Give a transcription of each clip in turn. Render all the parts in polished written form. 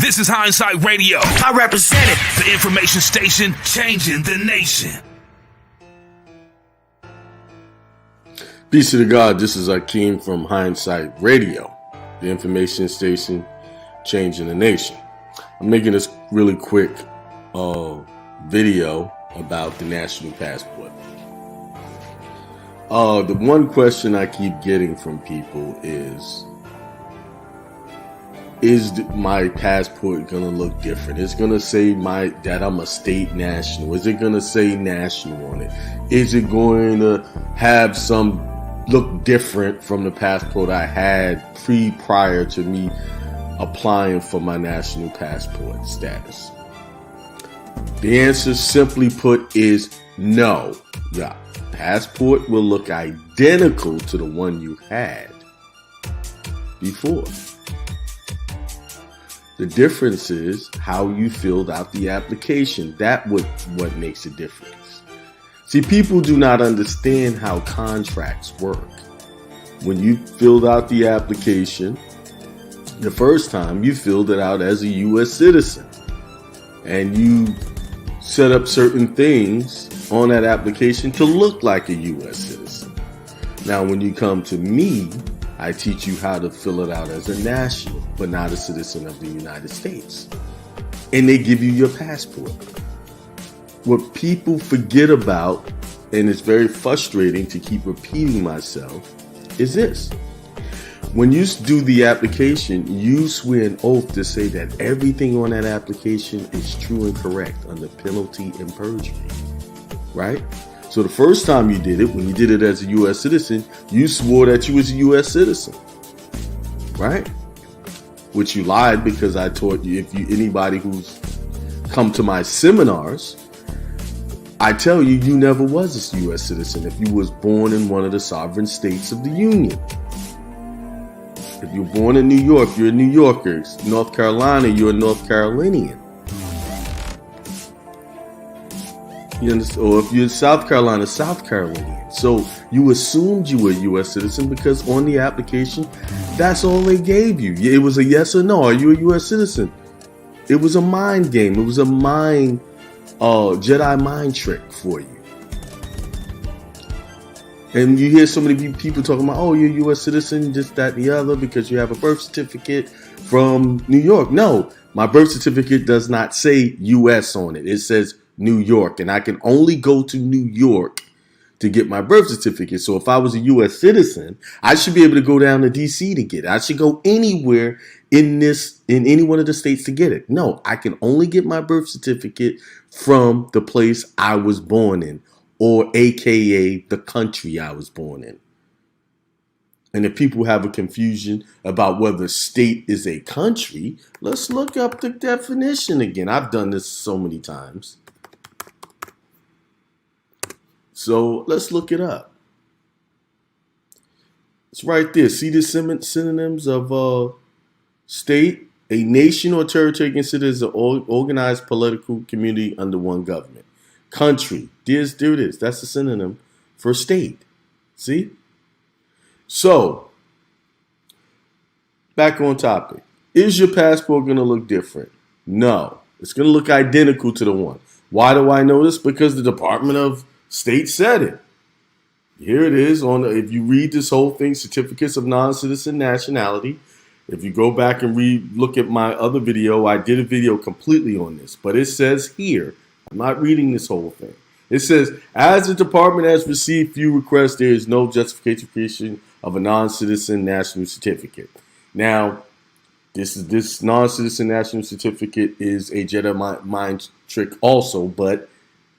This is Hindsight Radio. I represent it. The information station changing the nation. Peace to the God. This is Akiem from Hindsight Radio, the information station changing the nation. I'm making this really quick video about the national passport. The one question I keep getting from people is my passport going to look different? It's going to say that I'm a state national. Is it going to say national on it? Is it going to have some look different from the passport I had prior to me applying for my national passport status? The answer, simply put, is no. Yeah, passport will look identical to the one you had before. The difference is how you filled out the application. That's what makes a difference. See, people do not understand how contracts work. When you filled out the application, the first time you filled it out as a U.S. citizen, and you set up certain things on that application to look like a U.S. citizen. Now, when you come to me, I teach you how to fill it out as a national, but not a citizen of the United States. And they give you your passport. What people forget about, and it's very frustrating to keep repeating myself, is this. When you do the application, you swear an oath to say that everything on that application is true and correct under penalty and perjury, right? So the first time you did it, when you did it as a U.S. citizen, you swore that you was a U.S. citizen, right? Which you lied, because I taught you, anybody who's come to my seminars, I tell you, you never was a U.S. citizen if you was born in one of the sovereign states of the Union. If you're born in New York, you're a New Yorker. North Carolina, you're a North Carolinian. You understand? Or if you're in South Carolina, South Carolinian. So you assumed you were a U.S. citizen because on the application, that's all they gave you. It was a yes or no. Are you a U.S. citizen? It was a mind game. It was a Jedi mind trick for you. And you hear so many people talking about, oh, you're a U.S. citizen, just that and the other, because you have a birth certificate from New York. No, my birth certificate does not say U.S. on it. It says New York, and I can only go to New York to get my birth certificate. So if I was a U.S. citizen, I should be able to go down to D.C. to get it. I should go anywhere in any one of the states to get it. No, I can only get my birth certificate from the place I was born in, or AKA the country I was born in. And if people have a confusion about whether state is a country, let's look up the definition again. I've done this so many times. So let's look it up. It's right there. See the synonyms of state? A nation or territory considered as an organized political community under one government. Country. There it is. That's the synonym for state. See? So, back on topic. Is your passport going to look different? No. It's going to look identical to the one. Why do I know this? Because the Department of State said it. Here it is. If you read this whole thing, certificates of non-citizen nationality. If you go back and look at my other video, I did a video completely on this. But it says here, I'm not reading this whole thing. It says, as the department has received few requests, there is no justification of a non-citizen national certificate. Now, this non-citizen national certificate is a Jedi mind trick also, but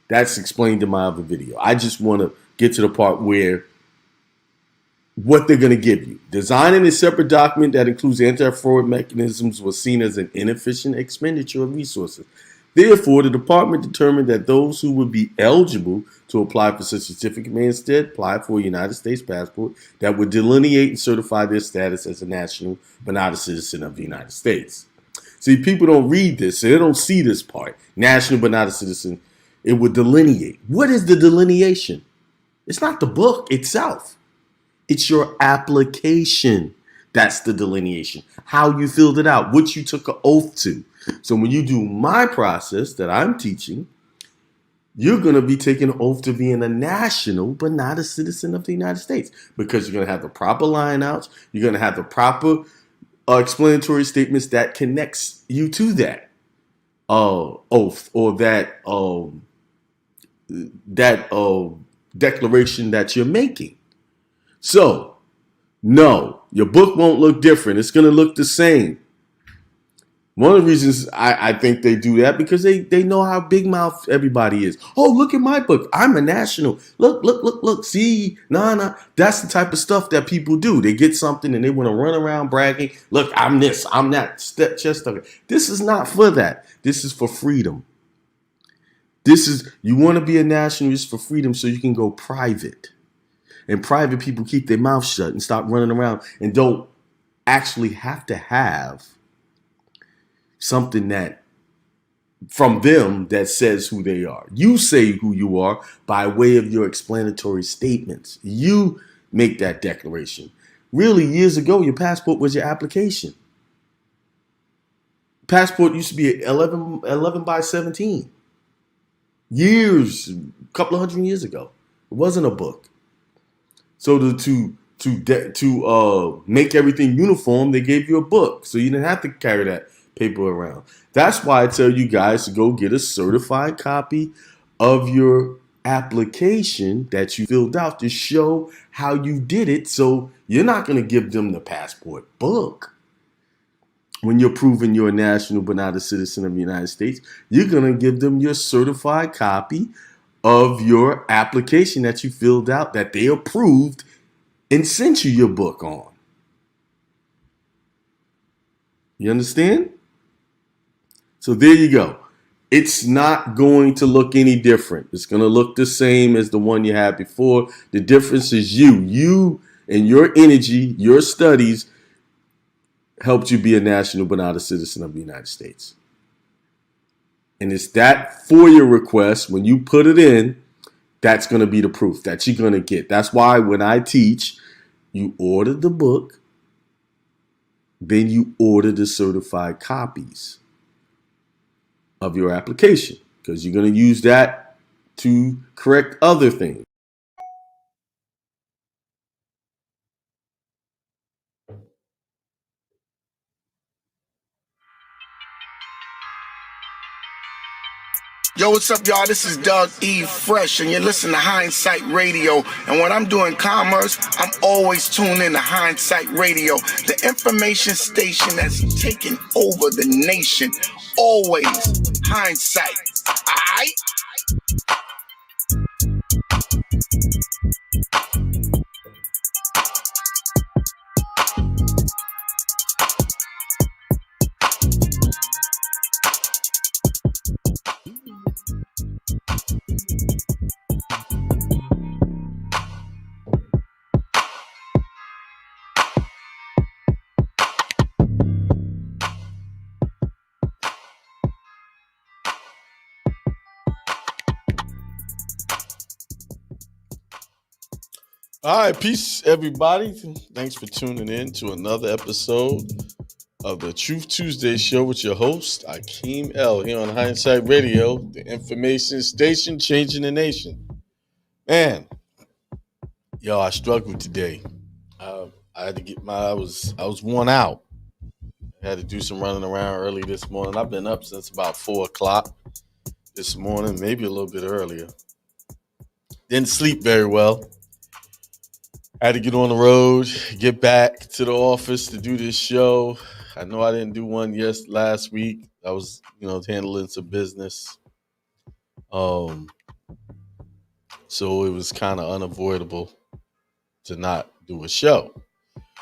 that's explained in my other video. I just want to get to the part where what they're going to give you. Designing a separate document that includes anti-fraud mechanisms was seen as an inefficient expenditure of resources. Therefore, the department determined that those who would be eligible to apply for such a certificate may instead apply for a United States passport that would delineate and certify their status as a national but not a citizen of the United States. See, people don't read this, so they don't see this part. National but not a citizen. It would delineate. What is the delineation? It's not the book itself. It's your application That's the delineation. How you filled it out, what you took an oath to. So when you do my process that I'm teaching, you're going to be taking an oath to being a national, but not a citizen of the United States, because you're going to have the proper line outs. You're going to have the proper explanatory statements that connects you to that oath or that declaration that you're making. So, no, your book won't look different. It's going to look the same. One of the reasons I think they do that because they know how big mouth everybody is. Oh, look at my book. I'm a national. Look. See, nah. That's the type of stuff that people do. They get something and they want to run around bragging. Look, I'm this, I'm that. Chest of it. This is not for that. This is for freedom. You want to be a nationalist for freedom so you can go private. And private people keep their mouth shut and stop running around and don't actually have to have something that from them that says who they are. You say who you are by way of your explanatory statements. You make that declaration. Really, years ago, your passport was your application. Passport used to be 11 by 17. Years, a couple of hundred years ago. It wasn't a book. So to make everything uniform, they gave you a book. So you didn't have to carry that paper around. That's why I tell you guys to go get a certified copy of your application that you filled out to show how you did it. So you're not going to give them the passport book. When you're proving you're a national but not a citizen of the United States, you're going to give them your certified copy of your application that you filled out, that they approved and sent you your book on. You understand? So there you go. It's not going to look any different. It's going to look the same as the one you had before. The difference is you. You and your energy, your studies helped you be a national but not a citizen of the United States. And it's that FOIA request, when you put it in, that's going to be the proof that you're going to get. That's why when I teach, you order the book, then you order the certified copies of your application, because you're going to use that to correct other things. Yo, what's up, y'all? This is Doug E. Fresh, and you're listening to Hindsight Radio. And when I'm doing commerce, I'm always tuned in to Hindsight Radio, the information station that's taking over the nation. Always Hindsight. Aight? All right, peace, everybody. Thanks for tuning in to another episode of the Truth Tuesday show with your host, Akiem L, here on Hindsight Radio, the information station changing the nation. Man, yo, I struggled today. I had to get I was worn out. I had to do some running around early this morning. I've been up since about 4 o'clock this morning, maybe a little bit earlier. Didn't sleep very well. I had to get on the road, get back to the office to do this show. I know I didn't do one last week. I was, handling some business. So it was kind of unavoidable to not do a show.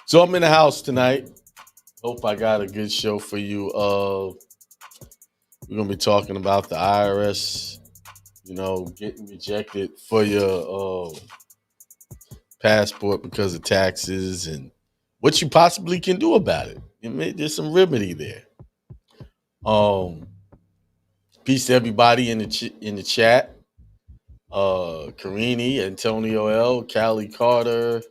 So I'm in the house tonight. Hope I got a good show for you. We're going to be talking about the IRS, getting rejected for your passport because of taxes and what you possibly can do about it. There's some remedy there. Peace to everybody in the chat. Karini, Antonio L, Callie Carter,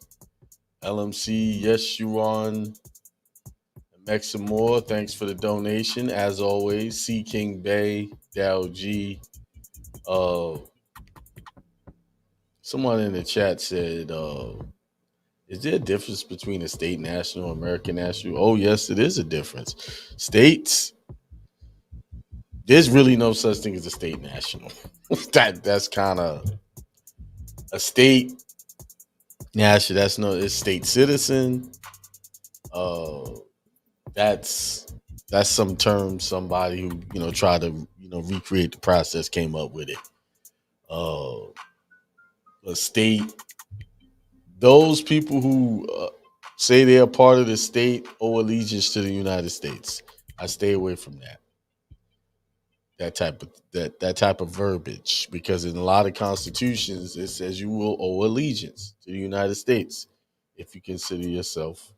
LMC, Yes Yuan, Mexa Moore, thanks for the donation. As always, C King Bay, Dow G. Uh, Someone in the chat said, is there a difference between a state national and American national? Oh, yes, it is a difference. States, there's really no such thing as a state national. That's kind of a state national. That's no, it's state citizen. Uh, that's some term somebody who tried to recreate the process came up with it. Uh, a state, those people who say they're a part of the state owe allegiance to the United States. I stay away from that. That type of verbiage, because in a lot of constitutions it says you will owe allegiance to the United States if you consider yourself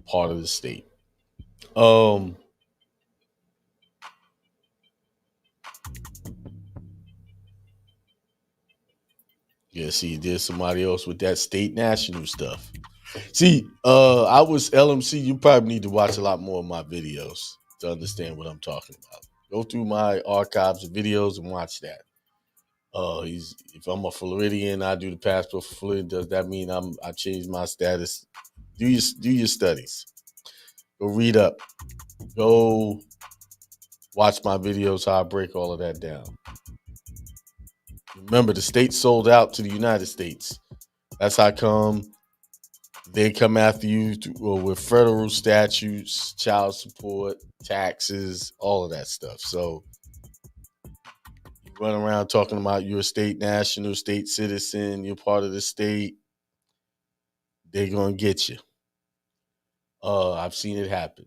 part of the state. Um, yeah, see, there's somebody else with that state national stuff. See, I was LMC. You probably need to watch a lot more of my videos to understand what I'm talking about. Go through my archives of videos and watch that. If I'm a Floridian, I do the passport for Florida. Does that mean I changed my status? Do your studies. Go read up. Go watch my videos how I break all of that down. Remember, the state sold out to the United States. That's how come they come after you with federal statutes, child support, taxes, all of that stuff. So you run around talking about you're a state national, state citizen, you're part of the state, they're going to get you. I've seen it happen.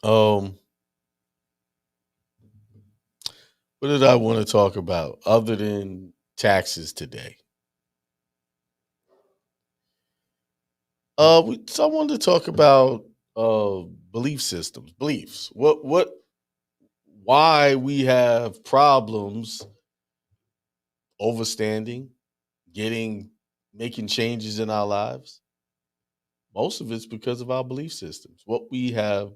What did I want to talk about other than taxes today? So I wanted to talk about belief systems, beliefs. Why we have problems overstanding, making changes in our lives. Most of it's because of our belief systems, what we have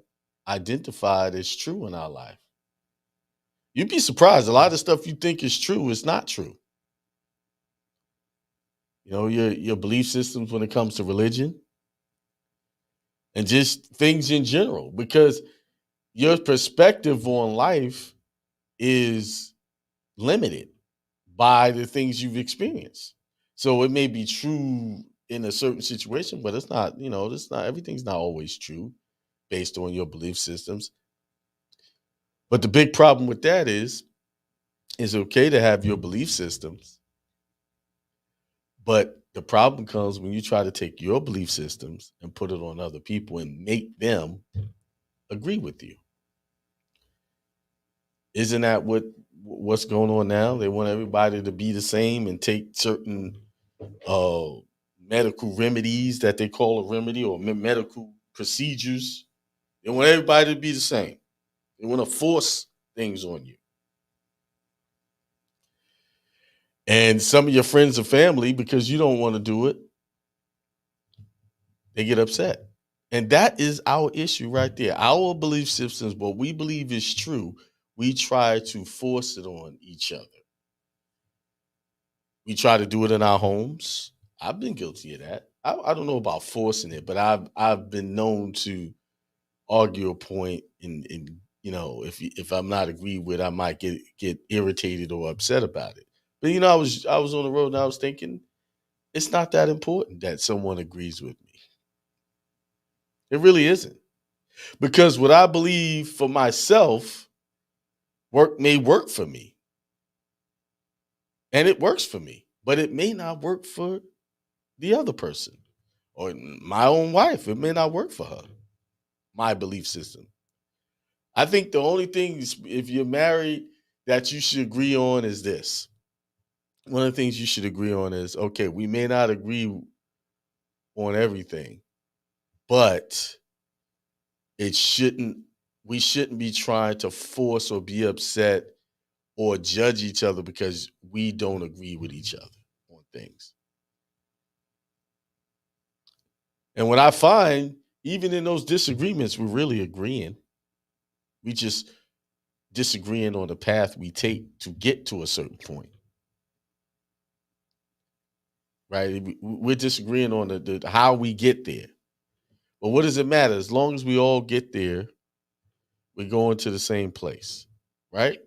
identified as true in our life. You'd be surprised. A lot of stuff you think is true is not true. Your belief systems when it comes to religion and just things in general, because your perspective on life is limited by the things you've experienced. So it may be true in a certain situation, but it's not, everything's not always true based on your belief systems. But the big problem with that is it's okay to have your belief systems, but the problem comes when you try to take your belief systems and put it on other people and make them agree with you. Isn't that what's going on now? They want everybody to be the same and take certain medical remedies that they call a remedy or medical procedures. They want everybody to be the same. They want to force things on you. And some of your friends and family, because you don't want to do it, they get upset. And that is our issue right there. Our belief systems, what we believe is true, we try to force it on each other. We try to do it in our homes. I've been guilty of that. I don't know about forcing it, but I've been known to argue a point, and if I'm not agreed with, I might get irritated or upset about it. But I was on the road and I was thinking, it's not that important that someone agrees with me. It really isn't, because what I believe for myself may work for me, and it works for me, but it may not work for the other person or my own wife. It may not work for her. My belief system. I think the only thing is, if you're married, that you should agree on is this. One of the things you should agree on is, okay, we may not agree on everything, but we shouldn't be trying to force or be upset or judge each other because we don't agree with each other on things. And what I find, even in those disagreements, we're really agreeing. We just disagreeing on the path we take to get to a certain point. Right? We're disagreeing on the how we get there. But what does it matter? As long as we all get there, we're going to the same place. Right?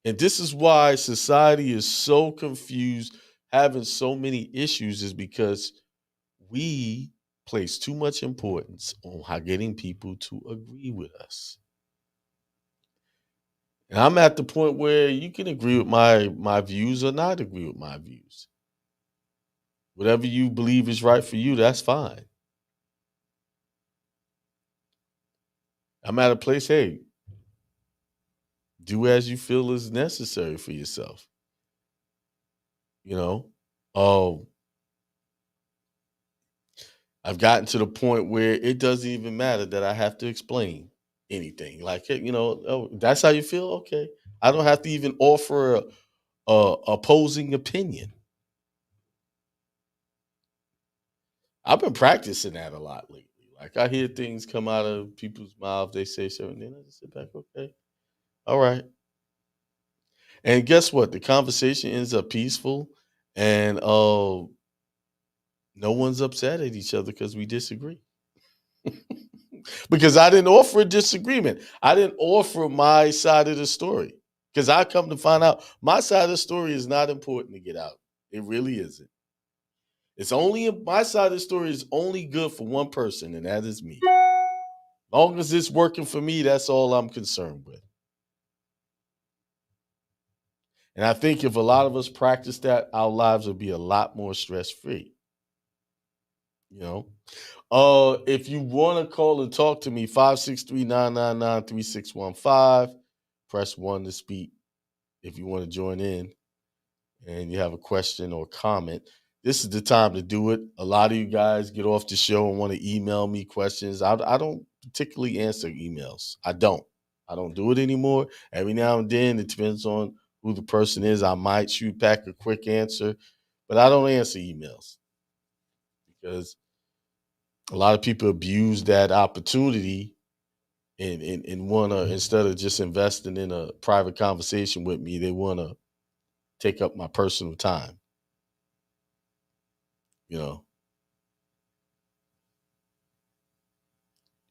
And this is why society is so confused, having so many issues, is because we place too much importance on how getting people to agree with us. And I'm at the point where you can agree with my views or not agree with my views. Whatever you believe is right for you, that's fine. I'm at a place, hey, do as you feel is necessary for yourself. You know? Oh, I've gotten to the point where it doesn't even matter that I have to explain anything. Like, hey, oh, that's how you feel? Okay. I don't have to even offer a opposing opinion. I've been practicing that a lot lately. Like I hear things come out of people's mouths, they say something, then I just sit back, okay. All right. And guess what? The conversation ends up peaceful and no one's upset at each other because we disagree. Because I didn't offer a disagreement. I didn't offer my side of the story. Because I come to find out my side of the story is not important to get out. It really isn't. It's only my side of the story is only good for one person, and that is me. Long as it's working for me, that's all I'm concerned with. And I think if a lot of us practice that, our lives would be a lot more stress-free. You know? If you want to call and talk to me, 563-999-3615. Press 1 to speak if you want to join in and you have a question or comment. This is the time to do it. A lot of you guys get off the show and want to email me questions. I don't particularly answer emails. I don't do it anymore. Every now and then, it depends on who the person is. I might shoot back a quick answer, but I don't answer emails because a lot of people abuse that opportunity and want to, instead of just investing in a private conversation with me, they want to take up my personal time. You know,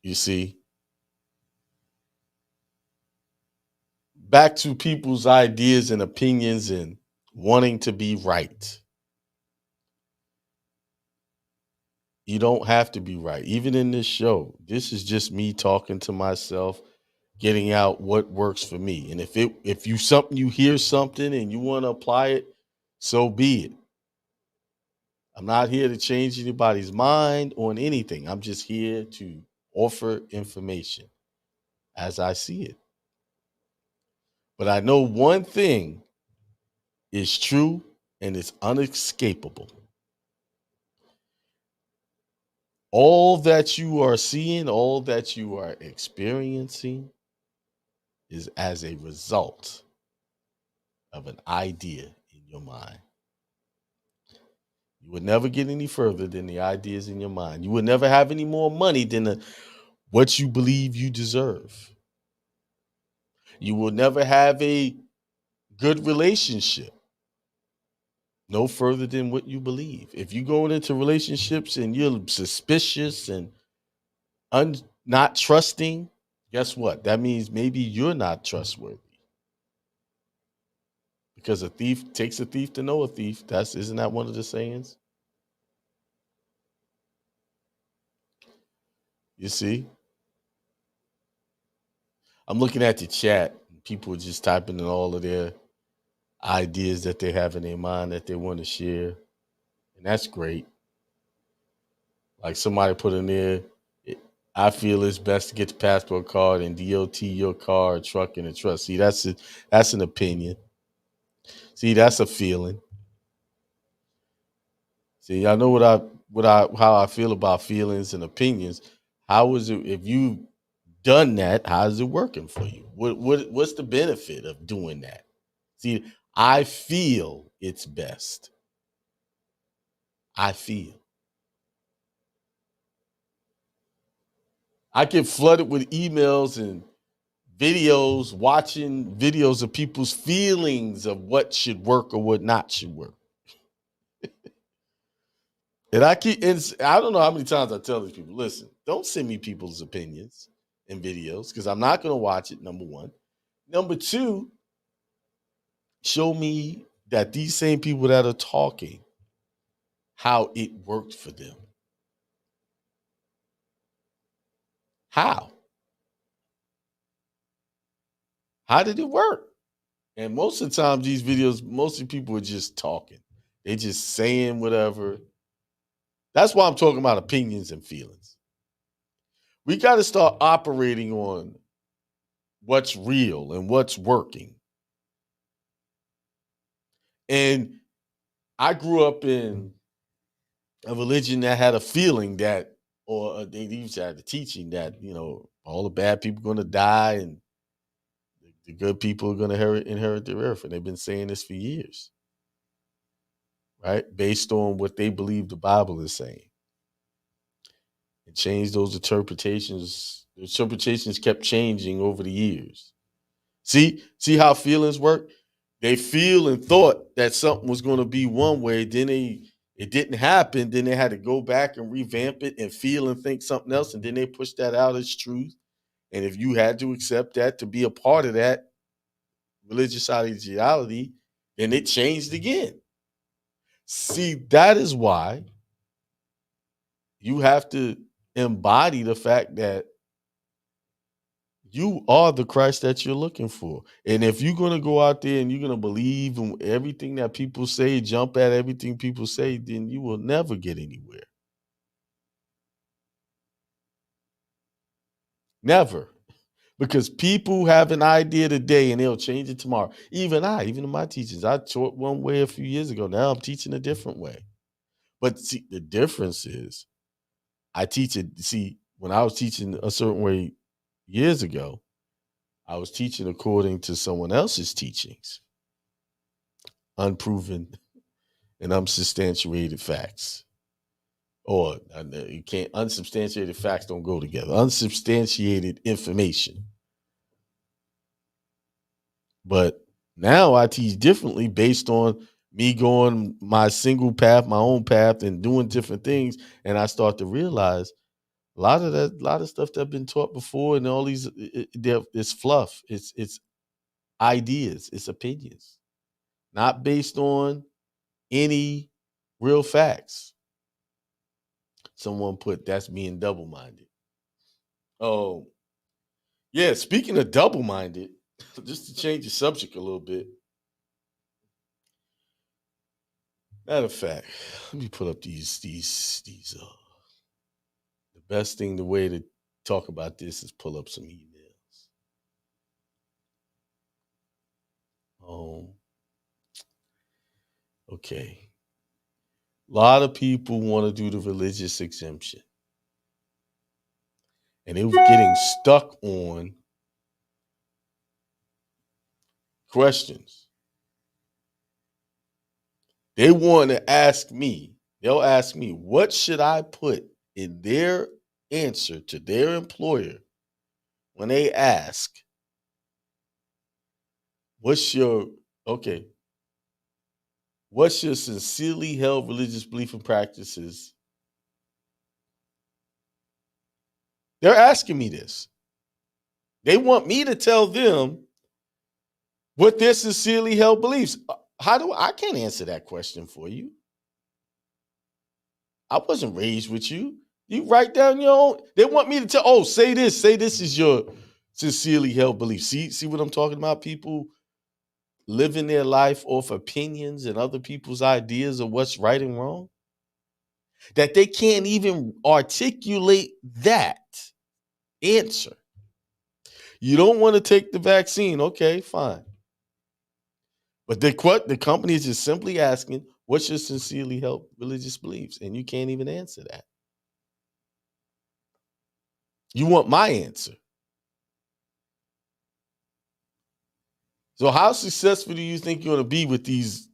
you see, back to people's ideas and opinions and wanting to be right. You don't have to be right. Even in this show, this is just me talking to myself, getting out what works for me. And if you hear something and you want to apply it, so be it. I'm not here to change anybody's mind on anything. I'm just here to offer information as I see it. But I know one thing is true and it's unescapable. All that you are seeing, all that you are experiencing is as a result of an idea in your mind. You would never get any further than the ideas in your mind. You would never have any more money than what you believe you deserve. You will never have a good relationship no further than what you believe. If you're going into relationships and you're suspicious and not trusting, guess what? That means maybe you're not trustworthy. Because a thief takes a thief to know a thief. Isn't that one of the sayings? You see? I'm looking at the chat. People are just typing in all of their ideas that they have in their mind that they want to share. And that's great. Like somebody put in there, I feel it's best to get the passport card and DOT your car, or truck, and a trust. See, that's an opinion. See, that's a feeling. See, I know how I feel about feelings and opinions. How is it if you done that? How is it working for you? What's the benefit of doing that? See, I feel it's best. I feel. I get flooded with emails and videos, watching videos of people's feelings of what should work or what not should work. And I don't know how many times I tell these people, listen, don't send me people's opinions and videos because I'm not going to watch it, number one. Number two, show me that these same people that are talking, how it worked for them. How? How did it work? And most of the time, these videos, most of the people are just talking. They're just saying whatever. That's why I'm talking about opinions and feelings. We got to start operating on what's real and what's working. And I grew up in a religion that had a feeling that, or they used to have the teaching that, all the bad people are going to die and the good people are going to inherit the earth. And they've been saying this for years, right? Based on what they believe the Bible is saying. And changed those interpretations. The interpretations kept changing over the years. See how feelings work? They feel and thought that something was going to be one way, then it didn't happen, then they had to go back and revamp it and feel and think something else, and then they push that out as truth. And if you had to accept that to be a part of that religious ideology, then it changed again. See, that is why you have to embody the fact that you are the Christ that you're looking for. And if you're going to go out there and you're going to believe in everything that people say, jump at everything people say, then you will never get anywhere. Never. Because people have an idea today and they'll change it tomorrow. Even in my teachings, I taught one way a few years ago. Now I'm teaching a different way. But see, the difference is I teach it. See, when I was teaching a certain way years ago, I was teaching according to someone else's teachings, unproven and unsubstantiated facts. Or you can't, unsubstantiated facts don't go together. Unsubstantiated information. But now I teach differently based on me going my single path, my own path, and doing different things. And I start to realize a lot of stuff that I've been taught before, and all these, it's fluff. It's ideas. It's opinions, not based on any real facts. Someone put that's being double-minded. Oh, yeah. Speaking of double-minded, just to change the subject a little bit. Matter of fact, let me put up these. The best thing, the way to talk about this is pull up some emails. Okay. A lot of people want to do the religious exemption. And they were getting stuck on questions. They want to ask me, they'll ask me, what should I put in their answer to their employer when they ask, what's your sincerely held religious belief and practices? They're asking me this. They want me to tell them what their sincerely held beliefs. I can't answer that question for you. I wasn't raised with you. You write down your own. They want me to tell, say this is your sincerely held belief. See what I'm talking about? People living their life off opinions and other people's ideas of what's right and wrong. That they can't even articulate that answer. You don't want to take the vaccine. Okay, fine. But the company is just simply asking, what's your sincerely held religious beliefs? And you can't even answer that. You want my answer. So how successful do you think you're going to be with these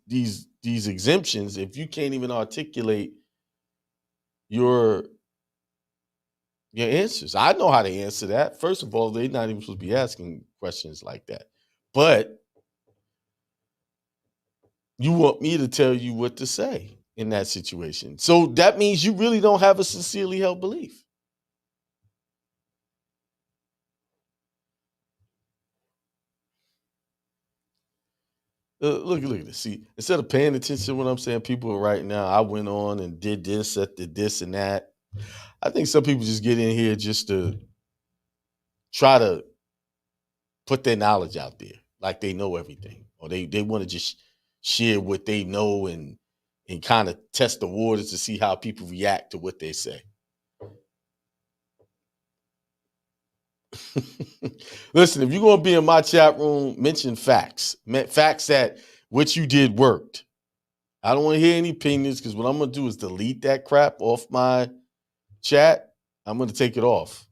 exemptions if you can't even articulate your Your answers. I know how to answer that. First of all, they're not even supposed to be asking questions like that. But you want me to tell you what to say in that situation. So that means you really don't have a sincerely held belief. Look at this. See, instead of paying attention to what I'm saying, people are right now, I went on and did this, did this and that. I think some people just get in here just to try to put their knowledge out there, like they know everything, or they want to just share what they know and kind of test the waters to see how people react to what they say. Listen, if you're going to be in my chat room, mention facts. Facts that what you did worked. I don't want to hear any opinions, because what I'm going to do is delete that crap off my chat. I'm going to take it off,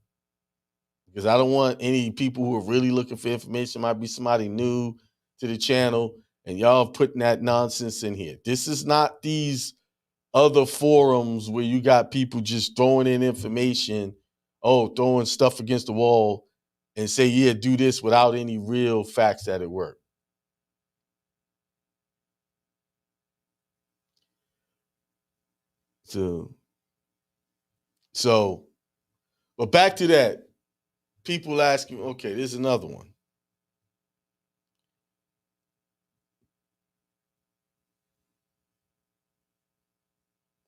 because I don't want any people who are really looking for information. Might be somebody new to the channel, and y'all putting that nonsense in here. This is not these other forums where you got people just throwing in information, throwing stuff against the wall and say, yeah, do this without any real facts that it worked. So, but back to that. People asking, okay, there's another one.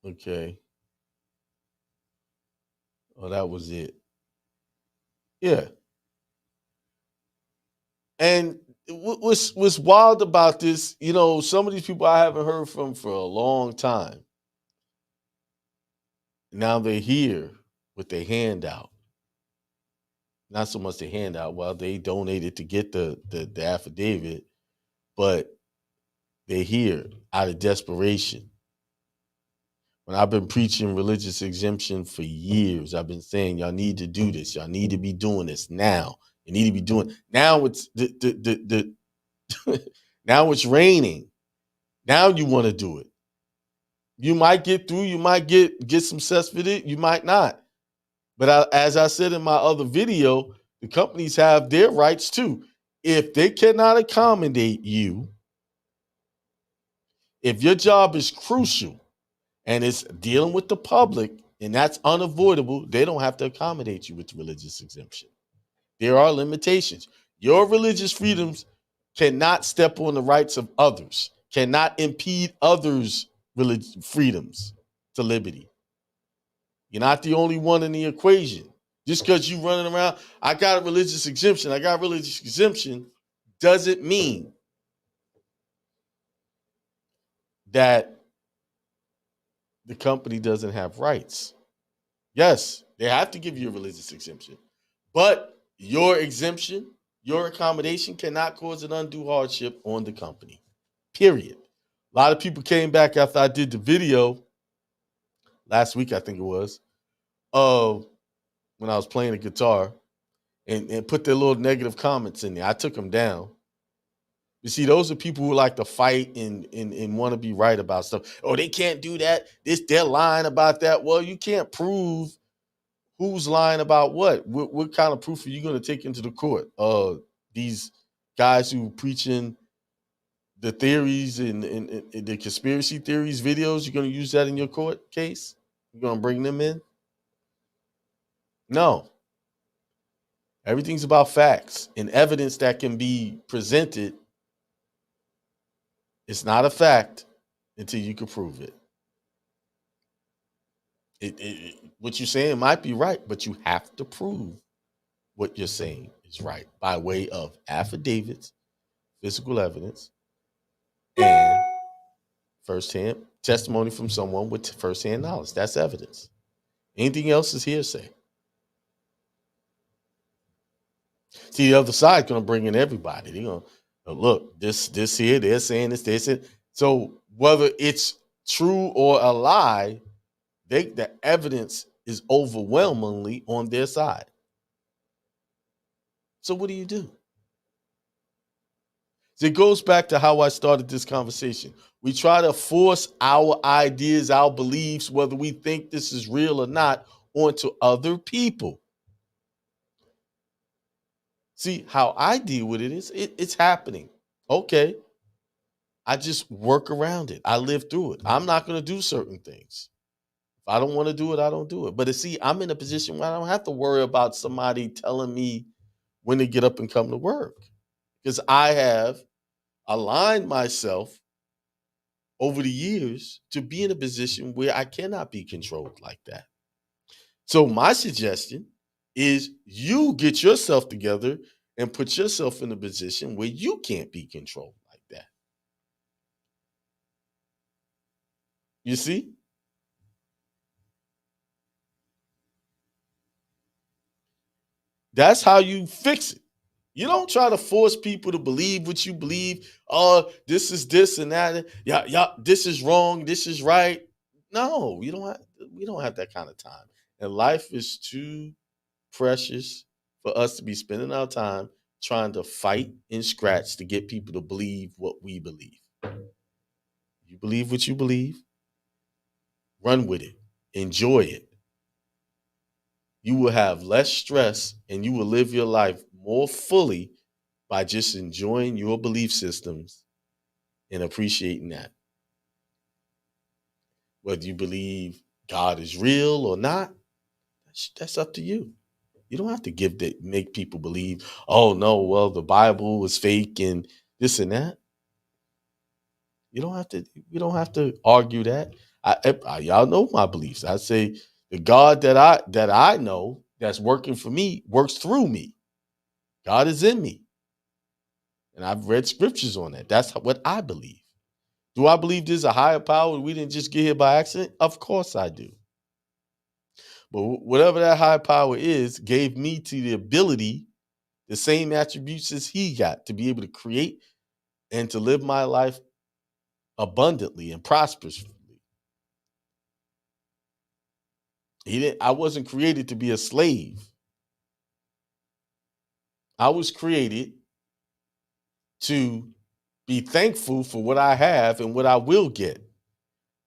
Okay. Oh, that was it. Yeah. And what's wild about this, some of these people I haven't heard from for a long time. Now they're here with their hand out. Not so much the handout. Well, they donated to get the affidavit, but they're here out of desperation. When I've been preaching religious exemption for years, I've been saying y'all need to do this. Y'all need to be doing this now. You need to be doing now. It's the now it's raining. Now you want to do it. You might get through. You might get some success with it. You might not. But as I said in my other video, the companies have their rights too. If they cannot accommodate you, if your job is crucial and it's dealing with the public and that's unavoidable, they don't have to accommodate you with religious exemption. There are limitations. Your religious freedoms cannot step on the rights of others, cannot impede others' religious freedoms to liberty. You're not the only one in the equation. Just because you running around, I got a religious exemption, doesn't mean that the company doesn't have rights. Yes, they have to give you a religious exemption, but your exemption, your accommodation cannot cause an undue hardship on the company, period. A lot of people came back after I did the video last week, I think it was, of when I was playing the guitar, and put their little negative comments in there. I took them down. You see, those are people who like to fight and want to be right about stuff. Oh, they can't do that. They're lying about that. Well, you can't prove who's lying about what. What kind of proof are you going to take into the court? These guys who preaching the theories and the conspiracy theories videos, you're going to use that in your court case? You're going to bring them in? No. Everything's about facts and evidence that can be presented. It's not a fact until you can prove it. What you're saying might be right, but you have to prove what you're saying is right by way of affidavits, physical evidence, and firsthand testimony from someone with firsthand knowledge. That's evidence. Anything else is hearsay. See, the other side going to bring in everybody. They're going to look, this here, they're saying this. So whether it's true or a lie, the evidence is overwhelmingly on their side. So what do you do? So it goes back to how I started this conversation. We try to force our ideas, our beliefs, whether we think this is real or not, onto other people. See, how I deal with it is it's happening. Okay. I just work around it. I live through it. I'm not going to do certain things. If I don't want to do it, I don't do it. But see, I'm in a position where I don't have to worry about somebody telling me when to get up and come to work because I have aligned myself over the years to be in a position where I cannot be controlled like that. So my suggestion is you get yourself together and put yourself in a position where you can't be controlled like that. You see? That's how you fix it. You don't try to force people to believe what you believe. Oh, this is this and that. Yeah, yeah, this is wrong. This is right. No, we don't have that kind of time. And life is too precious for us to be spending our time trying to fight and scratch to get people to believe what we believe. You believe what you believe, run with it, enjoy it. You will have less stress and you will live your life more fully by just enjoying your belief systems and appreciating that. Whether you believe God is real or not, that's up to you. You don't have to make people believe, oh no, well, the Bible is fake and this and that. You don't have to argue that. Y'all know my beliefs. I say the God that I know that's working for me works through me. God is in me. And I've read scriptures on that. That's what I believe. Do I believe there's a higher power? We didn't just get here by accident? Of course I do. But whatever that higher power is, gave me to the ability, the same attributes as he got to be able to create and to live my life abundantly and prosperously. I wasn't created to be a slave. I was created to be thankful for what I have and what I will get.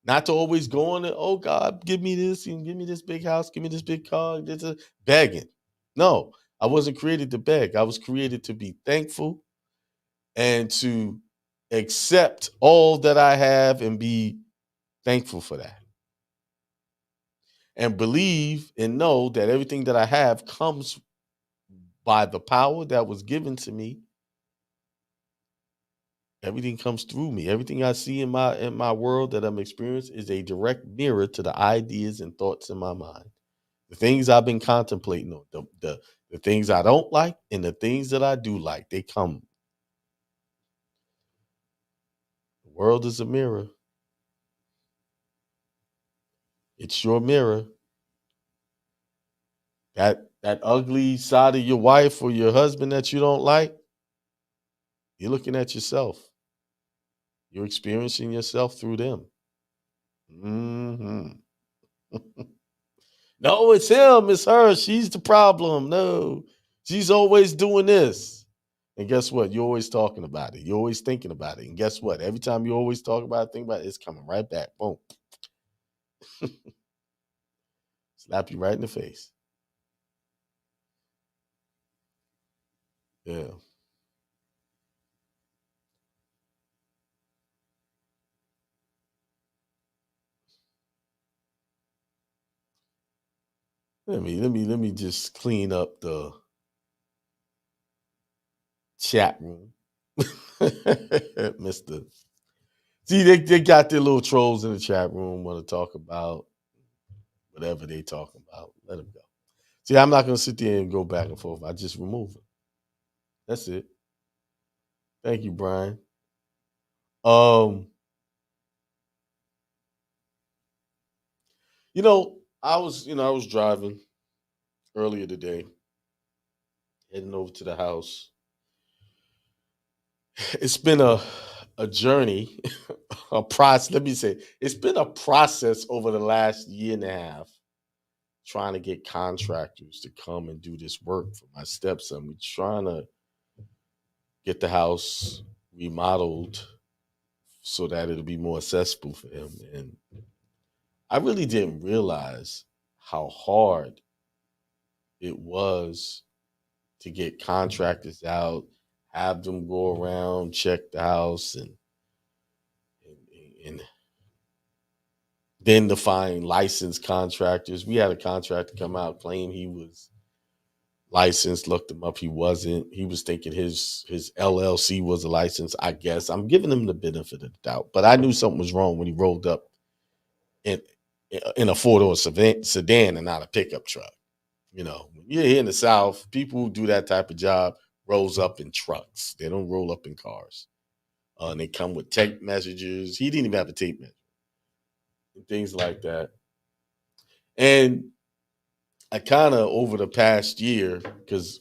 Not to always go on and, oh God, give me this and give me this big house, give me this big car, begging. No, I wasn't created to beg. I was created to be thankful and to accept all that I have and be thankful for that. And believe and know that everything that I have comes by the power that was given to me. Everything comes through me. Everything I see in my world that I'm experiencing is a direct mirror to the ideas and thoughts in my mind. The things I've been contemplating on, the things I don't like and the things that I do like, they come. The world is a mirror. It's your mirror. That ugly side of your wife or your husband that you don't like, you're looking at yourself. You're experiencing yourself through them. Mm-hmm. No, it's him, it's her. She's the problem. No, she's always doing this. And guess what? You're always talking about it. You're always thinking about it. And guess what? Every time you always talk about it, think about it, it's coming right back. Boom. Slap you right in the face. Yeah. Let me just clean up the chat room. Mr. See, they got their little trolls in the chat room, want to talk about whatever they talking about. Let them go. See, I'm not gonna sit there and go back and forth. I just remove them. That's it. Thank you, Brian. Um, I was driving earlier today, heading over to the house. It's been a journey, a process. Let me say, it's been a process over the last year and a half, trying to get contractors to come and do this work for my stepson. We're trying to get the house remodeled so that it'll be more accessible for him. And I really didn't realize how hard it was to get contractors out, have them go around, check the house, and then to find licensed contractors. We had a contractor come out, claim he was licensed, looked him up. He wasn't. He was thinking his LLC was a license, I guess. I'm giving him the benefit of the doubt, but I knew something was wrong when he rolled up in a four-door sedan and not a pickup truck. You know, when you're here in the South, people who do that type of job rolls up in trucks. They don't roll up in cars. And they come with tape messages. He didn't even have a tape measure and things like that. And I kind of, over the past year, because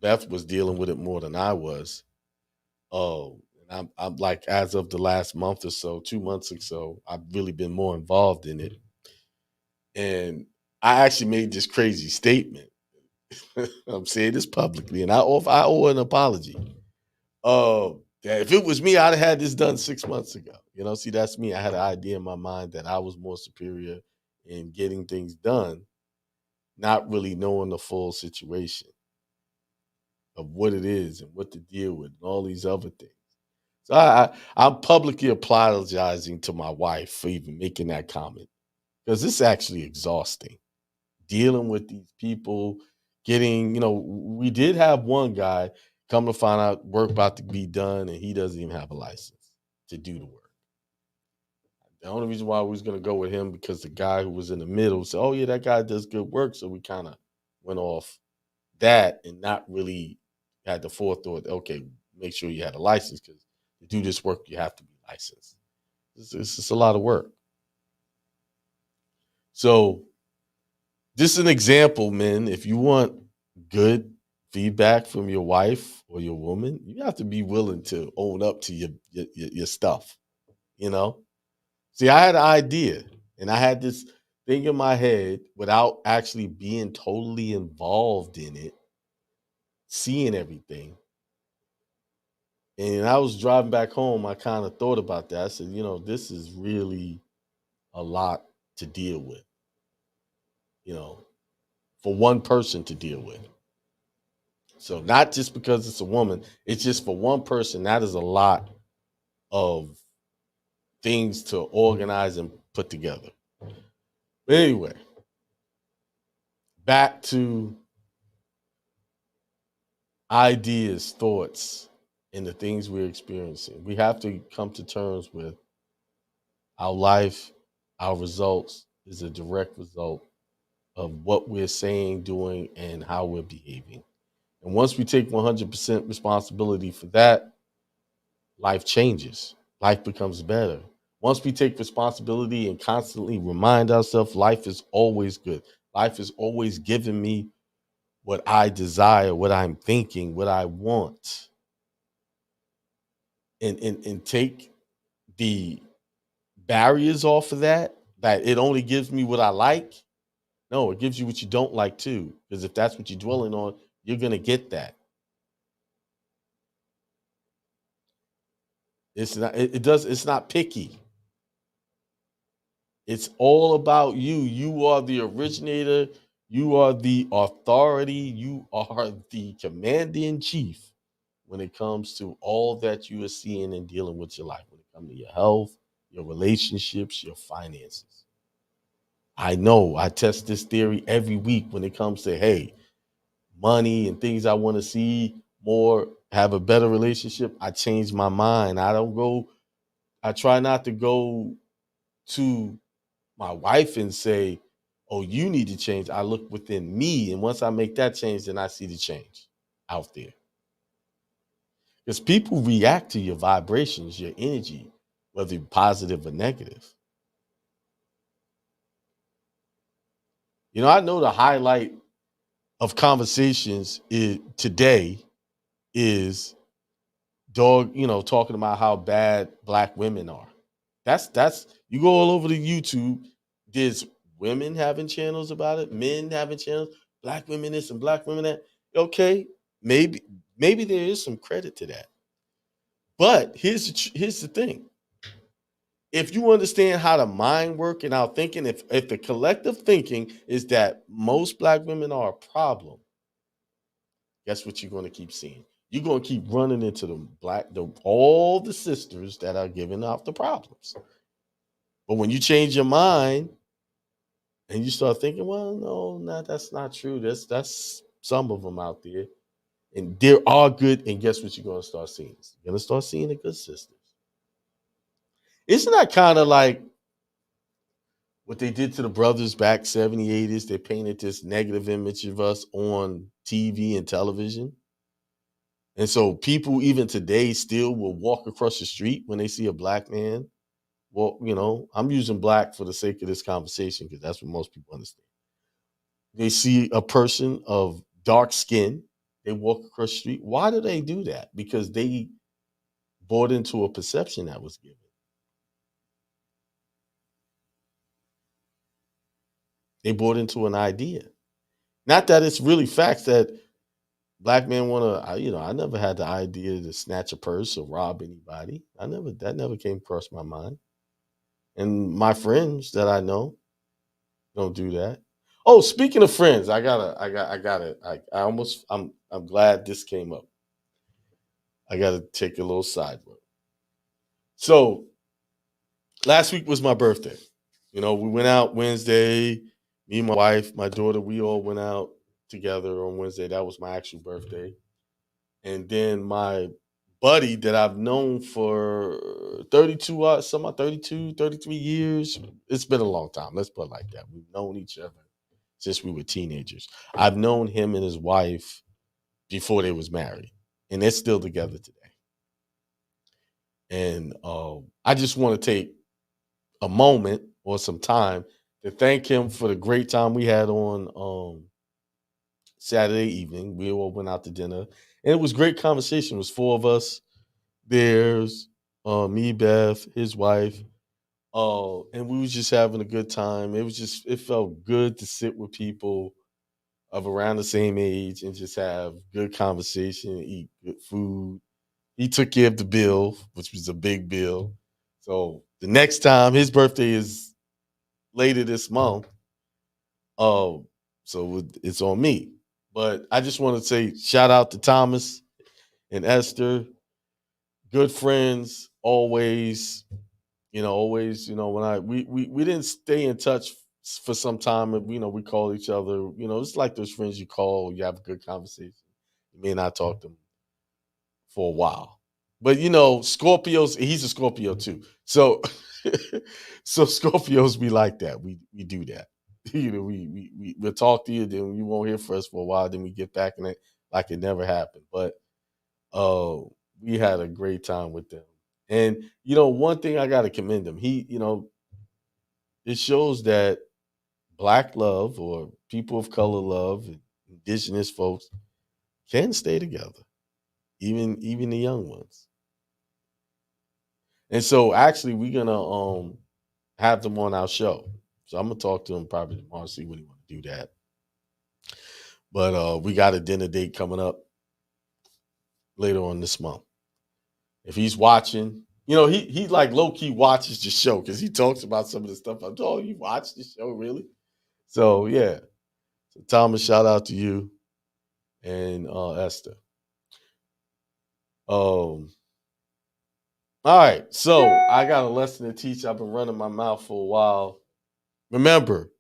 Beth was dealing with it more than I was. I'm like, as of the last month or so, 2 months or so, I've really been more involved in it. And I actually made this crazy statement. I'm saying this publicly, and I owe an apology. That if it was me, I'd have had this done 6 months ago. You know, see, that's me. I had an idea in my mind that I was more superior in getting things done, not really knowing the full situation of what it is and what to deal with and all these other things. So I'm publicly apologizing to my wife for even making that comment, because it's actually exhausting dealing with these people. Getting, we did have one guy come to find out work about to be done, and he doesn't even have a license to do the work. The only reason why we was going to go with him because the guy who was in the middle said, "Oh yeah, that guy does good work." So we kind of went off that and not really had the forethought. Okay, make sure you had a license, because to do this work you have to be licensed. It's just a lot of work. So this is an example, men. If you want good feedback from your wife or your woman, you have to be willing to own up to your stuff. You know. See, I had an idea, and I had this thing in my head without actually being totally involved in it, seeing everything. And I was driving back home. I kind of thought about that. I said, this is really a lot to deal with, for one person to deal with. So not just because it's a woman, it's just for one person. That is a lot of things to organize and put together. But anyway, back to ideas, thoughts, and the things we're experiencing. We have to come to terms with our life, our results is a direct result of what we're saying, doing, and how we're behaving. And once we take 100% responsibility for that, life changes. Life becomes better. Once we take responsibility and constantly remind ourselves, life is always good. Life is always giving me what I desire, what I'm thinking, what I want. And take the barriers off of that it only gives me what I like. No, it gives you what you don't like too. Because if that's what you're dwelling on, you're going to get that. It's not picky. It's all about you. You are the originator. You are the authority. You are the commander in chief when it comes to all that you are seeing and dealing with your life, when it comes to your health, your relationships, your finances. I know I test this theory every week when it comes to, hey, money and things I want to see more, have a better relationship. I change my mind. I try not to go to my wife and say, "Oh, you need to change." I look within me. And once I make that change, then I see the change out there. Because people react to your vibrations, your energy, whether it's positive or negative. I know the highlight of conversations today is talking about how bad black women are. That's you go all over the YouTube. There's women having channels about it, men having channels, black women this and black women that. Okay, maybe there is some credit to that. But here's the thing. if you understand how the mind work and our thinking, if the collective thinking is that most black women are a problem, guess what you're going to keep seeing? You're going to keep running into all the sisters that are giving out the problems. But when you change your mind and you start thinking, well, no, that's not true. That's some of them out there, and there are good. And guess what you're going to start seeing? You're going to start seeing the good sisters. Isn't that kind of like what they did to the brothers back 70s, 80s? They painted this negative image of us on TV and television. And so people even today still will walk across the street when they see a black man. Well, I'm using black for the sake of this conversation because that's what most people understand. They see a person of dark skin, they walk across the street. Why do they do that? Because they bought into a perception that was given. They bought into an idea. Not that it's really facts that black men want to, I never had the idea to snatch a purse or rob anybody. That never came across my mind. And my friends that I know don't do that. Oh, speaking of friends, I'm glad this came up. I gotta take a little side road. So last week was my birthday. We went out Wednesday. Me, my wife, my daughter, we all went out together on Wednesday. That was my actual birthday. And then my buddy that I've known for 33 years. It's been a long time. Let's put it like that. We've known each other since we were teenagers. I've known him and his wife before they was married. And they're still together today. And I just want to take a moment or some time to thank him for the great time we had on Saturday evening. We all went out to dinner, and it was great conversation. It was four of us. There's me, Beth, his wife, and we was just having a good time. It felt good to sit with people of around the same age and just have good conversation, eat good food. He took care of the bill, which was a big bill. So the next time, his birthday is later this month. So it's on me. But I just want to say shout out to Thomas and Esther, good friends, always. When we didn't stay in touch for some time, and we call each other. It's like those friends you call, you have a good conversation. You may not talk to them for a while. But Scorpios, he's a Scorpio too. So so Scorpios be like that. We do that. We'll talk to you, then you won't hear from us for a while, then we get back in it like it never happened. But we had a great time with them. And one thing I gotta commend him. It shows that black love or people of color love, indigenous folks can stay together. Even the young ones. And so actually we're gonna have them on our show. So I'm gonna talk to him probably tomorrow, see when he want to do that. But we got a dinner date coming up later on this month. If he's watching, he like low key watches the show because he talks about some of the stuff. I'm told you watch the show, really? So yeah. So Thomas, shout out to you and Esther. All right, so I got a lesson to teach. I've been running my mouth for a while. Remember,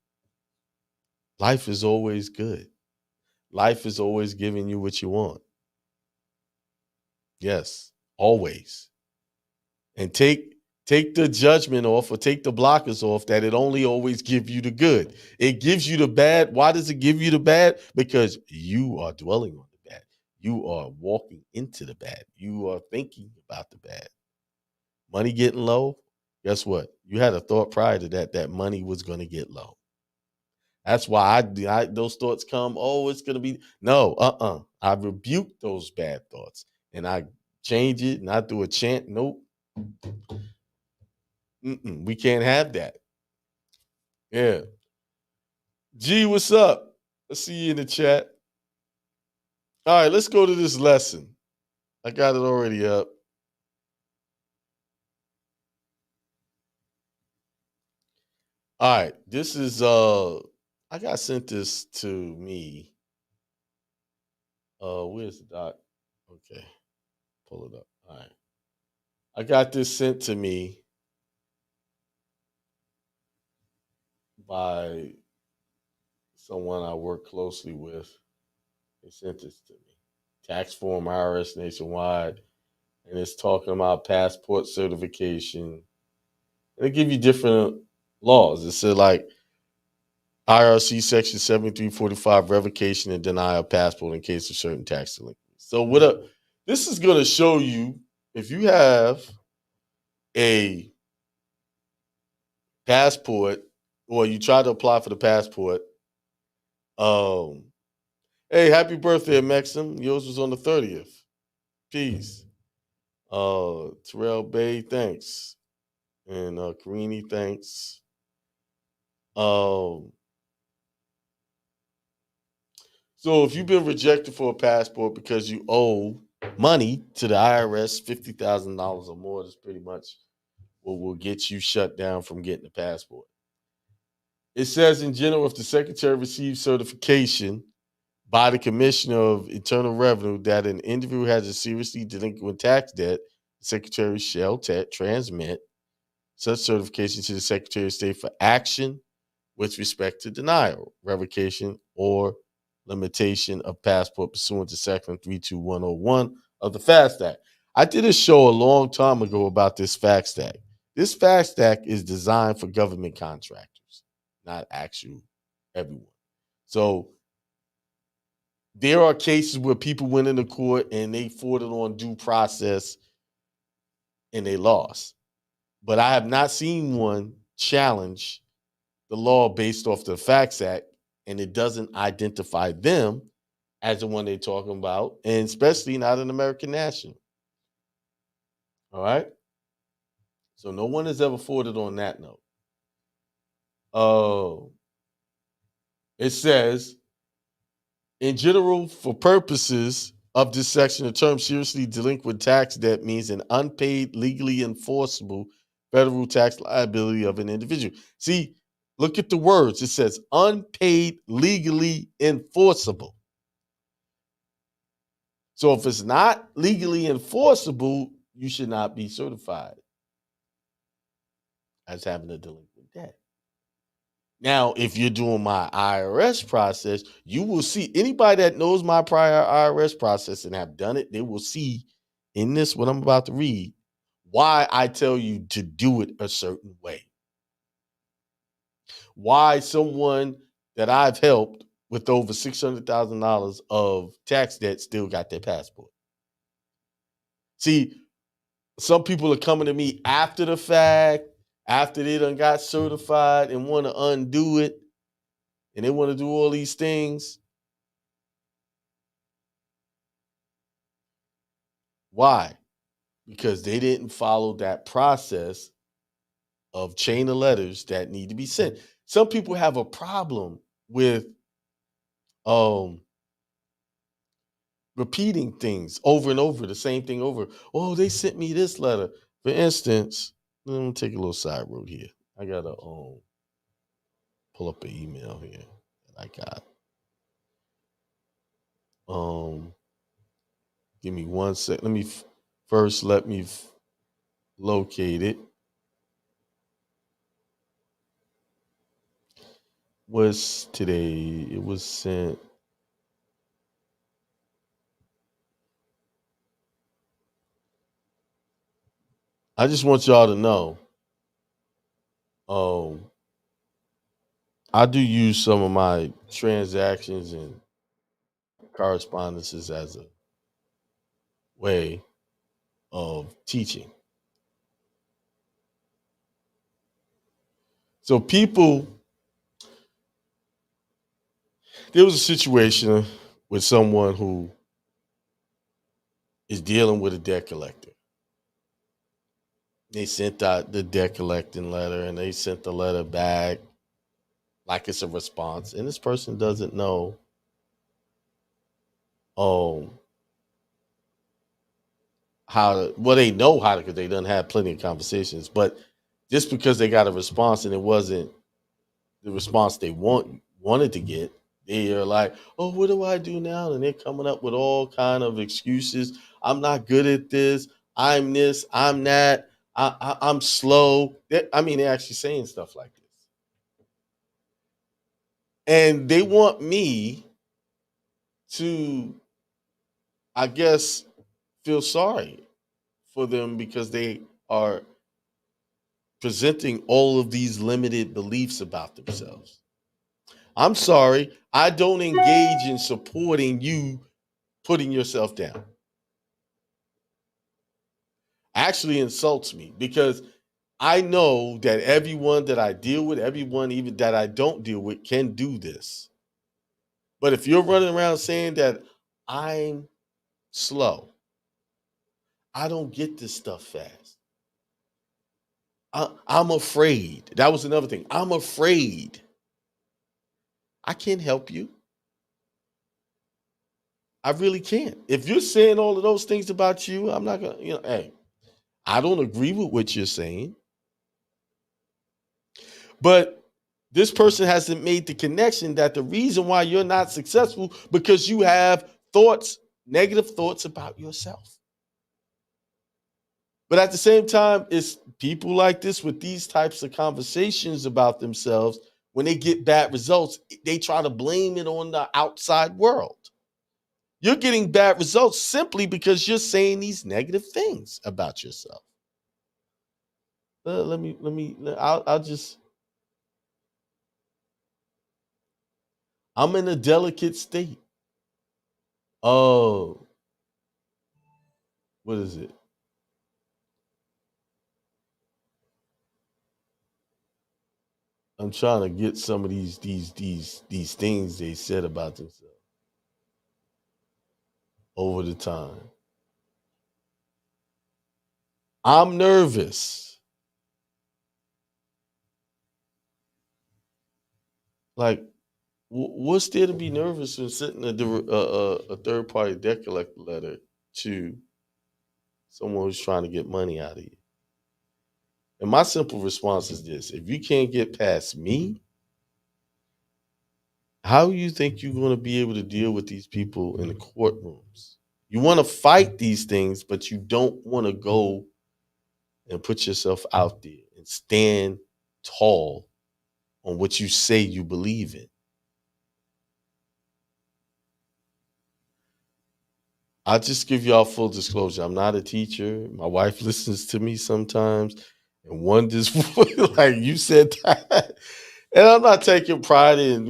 life is always good. Life is always giving you what you want. Yes, always. And take the judgment off or take the blockers off that it only always gives you the good. It gives you the bad. Why does it give you the bad? Because you are dwelling on the bad. You are walking into the bad. You are thinking about the bad. Money getting low, guess what? You had a thought prior to that money was going to get low. That's why those thoughts come. Oh, it's going to be no. I rebuke those bad thoughts and I change it and I do a chant. Nope. We can't have that. Yeah. G, what's up? Let's see you in the chat. All right, let's go to this lesson. I got it already up. All right, this is I got sent this to me. Where's the doc? Okay, pull it up. All right. I got this sent to me by someone I work closely with. They sent this to me. Tax form IRS nationwide. And it's talking about passport certification. And they give you different laws. It said like IRC section 7345 revocation and denial of passport in case of certain tax delinquencies. So this is going to show you if you have a passport or you try to apply for the passport. Hey, happy birthday, Maxim. Yours was on the 30th. Peace. Terrell Bay, thanks. And Karini, thanks. So if you've been rejected for a passport because you owe money to the IRS, $50,000 or more, that's pretty much what will get you shut down from getting a passport. It says in general, if the secretary receives certification by the Commissioner of Internal Revenue that an individual has a seriously delinquent tax debt, the secretary shall transmit such certification to the Secretary of State for action with respect to denial, revocation, or limitation of passport pursuant to Section 32101 of the FAST Act. I did a show a long time ago about this FAST Act. This FAST Act is designed for government contractors, not actual everyone. So there are cases where people went into court and they fought it on due process and they lost. But I have not seen one challenge the law based off the Facts Act, and it doesn't identify them as the one they're talking about, and especially not an American national. All right. So no one has ever fought it on that note. It says, in general, for purposes of this section, the term seriously delinquent tax debt means an unpaid, legally enforceable federal tax liability of an individual. See, look at the words. It says unpaid, legally enforceable. So if it's not legally enforceable, you should not be certified as having a delinquent debt. Now, if you're doing my IRS process, you will see anybody that knows my prior IRS process and have done it, they will see in this, what I'm about to read, why I tell you to do it a certain way. Why someone that I've helped with over $600,000 of tax debt still got their passport. See, some people are coming to me after the fact, after they done got certified and want to undo it, and they want to do all these things. Why? Because they didn't follow that process of chain of letters that need to be sent. Some people have a problem with repeating things over and over, the same thing over. Oh, they sent me this letter. For instance, let me take a little side road here. I gotta pull up an email here that I got. Give me 1 sec. Let me locate it. Was today? It was sent. I just want y'all to know. I do use some of my transactions and correspondences as a way of teaching. So there was a situation with someone who is dealing with a debt collector. They sent out the debt collecting letter and they sent the letter back like it's a response. And this person doesn't know they know how to, because they done had plenty of conversations, but just because they got a response and it wasn't the response they wanted to get. They are like, oh, what do I do now? And they're coming up with all kind of excuses. I'm not good at this. I'm this. I'm that. I'm slow. They're actually saying stuff like this. And they want me to, I guess, feel sorry for them because they are presenting all of these limited beliefs about themselves. I'm sorry, I don't engage in supporting you putting yourself down. Actually insults me because I know that everyone that I deal with, everyone even that I don't deal with, can do this. But if you're running around saying that I'm slow, I don't get this stuff fast. I'm afraid. That was another thing. I'm afraid. I can't help you. I really can't. If you're saying all of those things about you, I'm not gonna, hey, I don't agree with what you're saying. But this person hasn't made the connection that the reason why you're not successful because you have thoughts, negative thoughts about yourself. But at the same time, it's people like this with these types of conversations about themselves. When they get bad results, they try to blame it on the outside world. You're getting bad results simply because you're saying these negative things about yourself. I'm in a delicate state. Oh, what is it? I'm trying to get some of these things they said about themselves over the time. I'm nervous. Like, what's there to be nervous when sending a third party debt collector letter to someone who's trying to get money out of you? And my simple response is this: if you can't get past me, how do you think you're going to be able to deal with these people in the courtrooms? You want to fight these things, but you don't want to go and put yourself out there and stand tall on what you say you believe in. I'll just give y'all full disclosure. I'm not a teacher. My wife listens to me sometimes and wonders, like you said that. And I'm not taking pride in,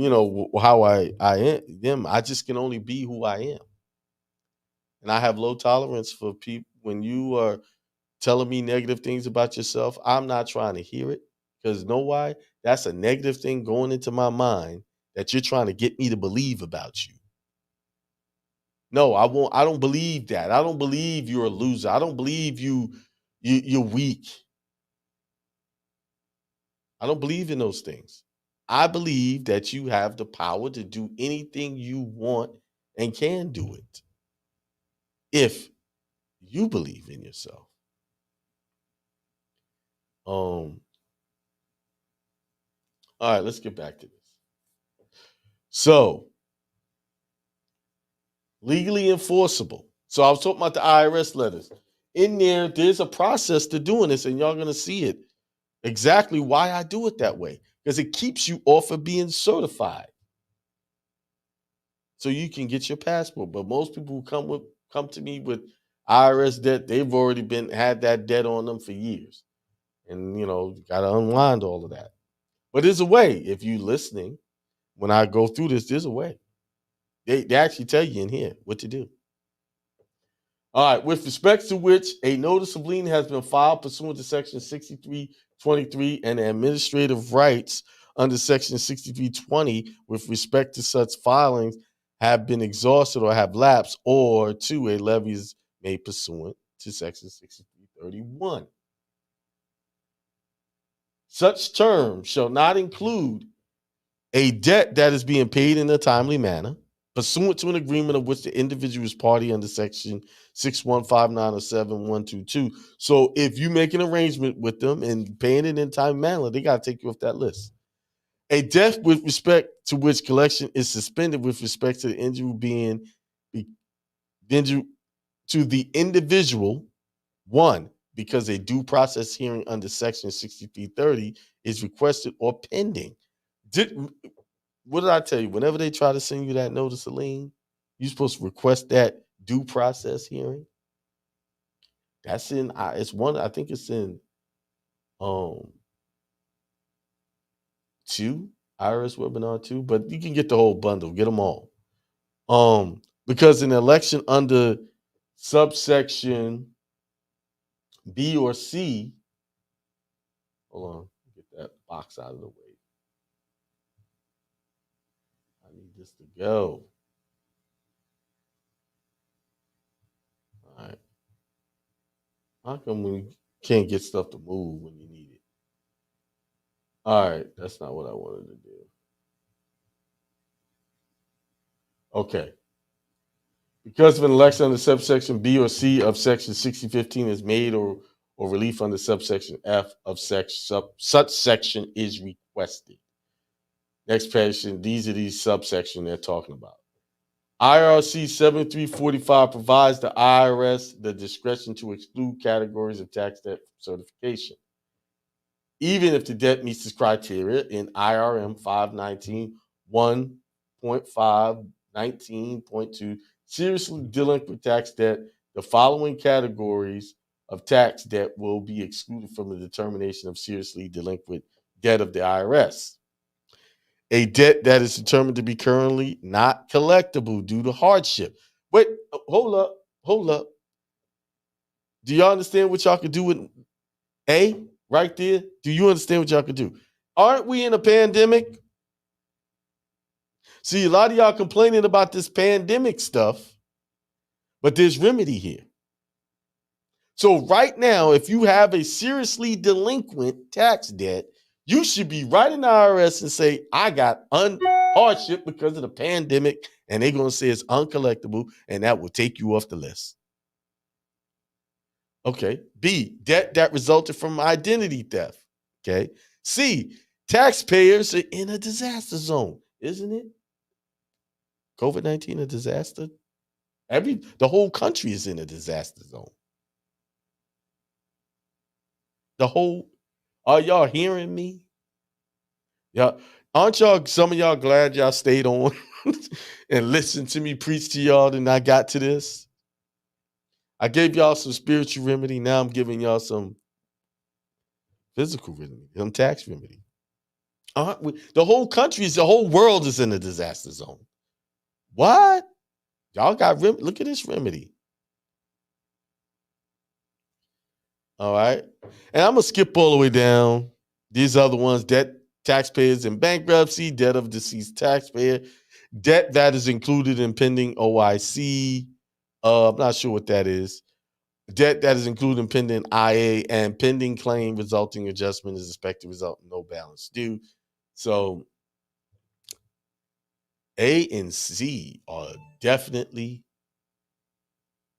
how I am. I just can only be who I am. And I have low tolerance for people. When you are telling me negative things about yourself, I'm not trying to hear it. Because know why? That's a negative thing going into my mind that you're trying to get me to believe about you. No, I won't. I don't believe that. I don't believe you're a loser. I don't believe you're weak. I don't believe in those things. I believe that you have the power to do anything you want and can do it if you believe in yourself. All right, let's get back to this. So, legally enforceable. So I was talking about the IRS letters. In there's a process to doing this, and y'all gonna see it. Exactly why I do it that way. Because it keeps you off of being certified. So you can get your passport. But most people who come to me with IRS debt, they've already had that debt on them for years. And gotta unwind all of that. But there's a way. If you're listening, when I go through this, there's a way. They actually tell you in here what to do. All right, with respect to which a notice of lien has been filed pursuant to Section 6323 and the administrative rights under Section 6320 with respect to such filings have been exhausted or have lapsed, or two, a levy is made pursuant to Section 6331. Such terms shall not include a debt that is being paid in a timely manner, pursuant to an agreement of which the individual is party under Section 6159 or 7122. So if you make an arrangement with them and paying it in time manner, they got to take you off that list. A death with respect to which collection is suspended with respect to the injury being injury to the individual, one, because a due process hearing under Section 6330 is requested or pending. What did I tell you? Whenever they try to send you that notice of lien, you're supposed to request that due process hearing. That's in it's one, I think it's in um 2, IRS webinar 2, but you can get the whole bundle, get them all. Because an election under subsection B or C, hold on, get that box out of the way. I need this to go. All right. How come we can't get stuff to move when you need it? All right, that's not what I wanted to do. Okay. Because of an election under subsection B or C of section 6015 is made or relief under subsection F of such section is requested. Next page, these are these subsection they're talking about. IRC 7345 provides the IRS the discretion to exclude categories of tax debt certification, even if the debt meets this criteria in IRM 519 1.5 19.2. Seriously delinquent tax debt, the following categories of tax debt will be excluded from the determination of seriously delinquent debt of the IRS. A debt that is determined to be currently not collectible due to hardship. Wait, hold up. Do y'all understand what y'all could do with A right there? Do you understand what y'all could do? Aren't we in a pandemic? See, a lot of y'all complaining about this pandemic stuff, but there's remedy here. So right now, if you have a seriously delinquent tax debt, you should be writing the IRS and say, I got hardship because of the pandemic, and they're going to say it's uncollectible, and that will take you off the list. Okay. B, debt that resulted from identity theft. Okay. C, taxpayers are in a disaster zone, isn't it? COVID-19 a disaster? The whole country is in a disaster zone. Are y'all hearing me? Yeah. Aren't some of y'all glad y'all stayed on and listened to me preach to y'all and I got to this? I gave y'all some spiritual remedy. Now I'm giving y'all some physical remedy, some tax remedy. The whole world is in a disaster zone. What? Y'all got look at this remedy. All right. And I'm going to skip all the way down. These other ones, debt taxpayers in bankruptcy, debt of deceased taxpayer, debt that is included in pending OIC. I'm not sure what that is. Debt that is included in pending IA and pending claim resulting adjustment is expected to result in no balance due. So A and C are definitely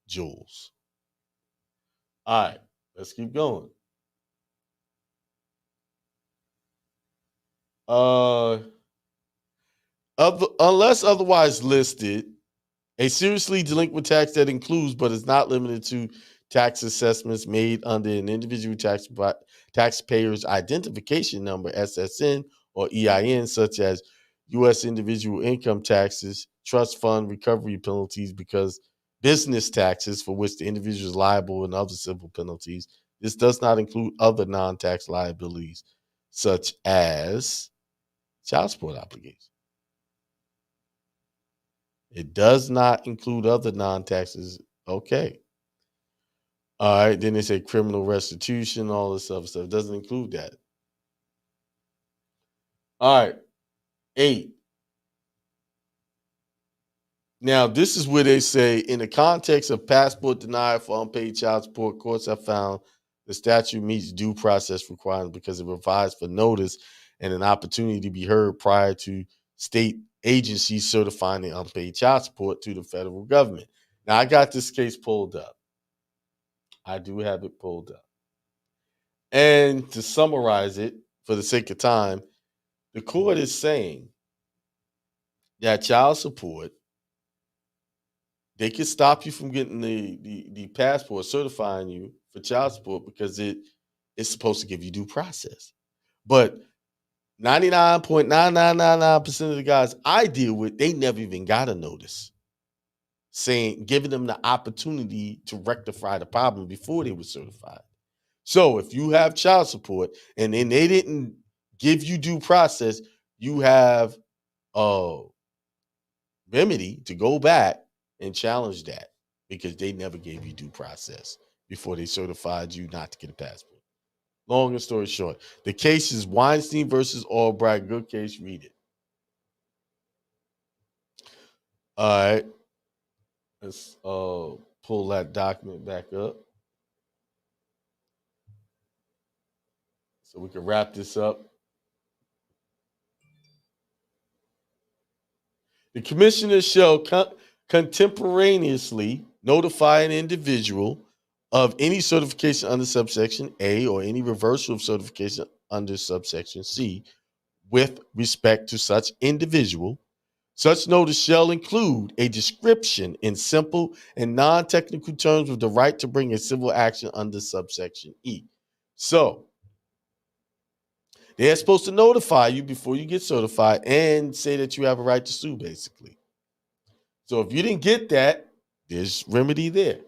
jewels. All right, let's keep going. Unless otherwise listed, a seriously delinquent tax that includes but is not limited to tax assessments made under an individual taxpayer's identification number, SSN, or EIN, such as U.S. individual income taxes, trust fund recovery penalties because business taxes for which the individual is liable, and other civil penalties. This does not include other non-tax liabilities, such as child support obligations. It does not include other non-taxes. Okay. All right. Then they say criminal restitution, all this other stuff. It doesn't include that. All right. 8. Now, this is where they say, in the context of passport denial for unpaid child support, courts have found the statute meets due process requirements because it provides for notice and an opportunity to be heard prior to state agencies certifying the unpaid child support to the federal government. Now, I got this case pulled up. I do have it pulled up. And to summarize it, for the sake of time, The court is saying that child support, they can stop you from getting the passport certifying you for child support because it's supposed to give you due process. But 99.9999% of the guys I deal with, they never even got a notice saying, giving them the opportunity to rectify the problem before they were certified. So if you have child support and then they didn't give you due process, you have a remedy to go back and challenge that because they never gave you due process before they certified you not to get a passport. Long and story short, the case is Weinstein versus Albright. Good case, read it. All right, let's pull that document back up so we can wrap this up. The commissioner shall contemporaneously notify an individual of any certification under subsection A or any reversal of certification under subsection C with respect to such individual. Such notice shall include a description in simple and non-technical terms of the right to bring a civil action under subsection E. So they're supposed to notify you before you get certified and say that you have a right to sue, basically. So if you didn't get that, there's remedy there.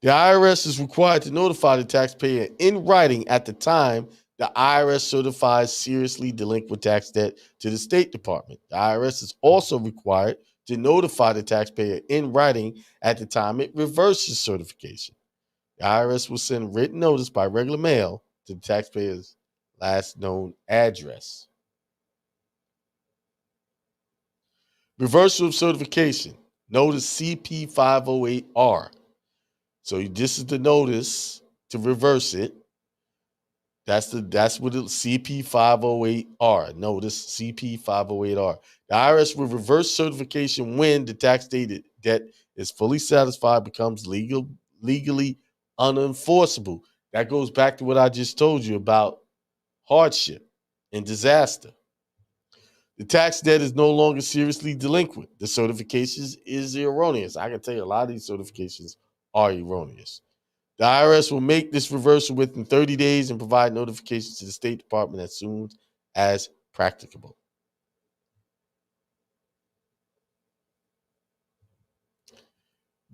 The IRS is required to notify the taxpayer in writing at the time the IRS certifies seriously delinquent tax debt to the State Department. The IRS is also required to notify the taxpayer in writing at the time it reverses certification. The IRS will send written notice by regular mail to the taxpayer's last known address. Reversal of certification. Notice CP 508R. So this is the notice to reverse it. That's what it CP 508R. Notice CP 508R. The IRS will reverse certification when the tax debt is fully satisfied, becomes legally unenforceable. That goes back to what I just told you about hardship and disaster. The tax debt is no longer seriously delinquent. The certification is erroneous. I can tell you a lot of these certifications are erroneous. The IRS will make this reversal within 30 days and provide notifications to the State Department as soon as practicable.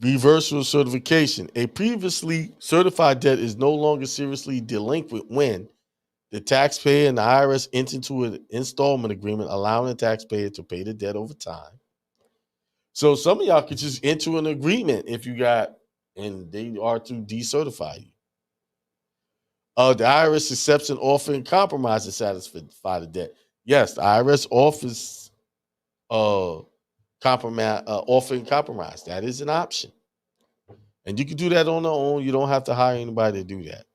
Reversal of certification. A previously certified debt is no longer seriously delinquent when the taxpayer and the IRS enter into an installment agreement allowing the taxpayer to pay the debt over time. So some of y'all could just enter an agreement if you got, and they are to decertify you. The IRS accepts an offer in compromise to satisfy the debt. Yes, the IRS offers offer in compromise. That is an option. And you can do that on their own. You don't have to hire anybody to do that.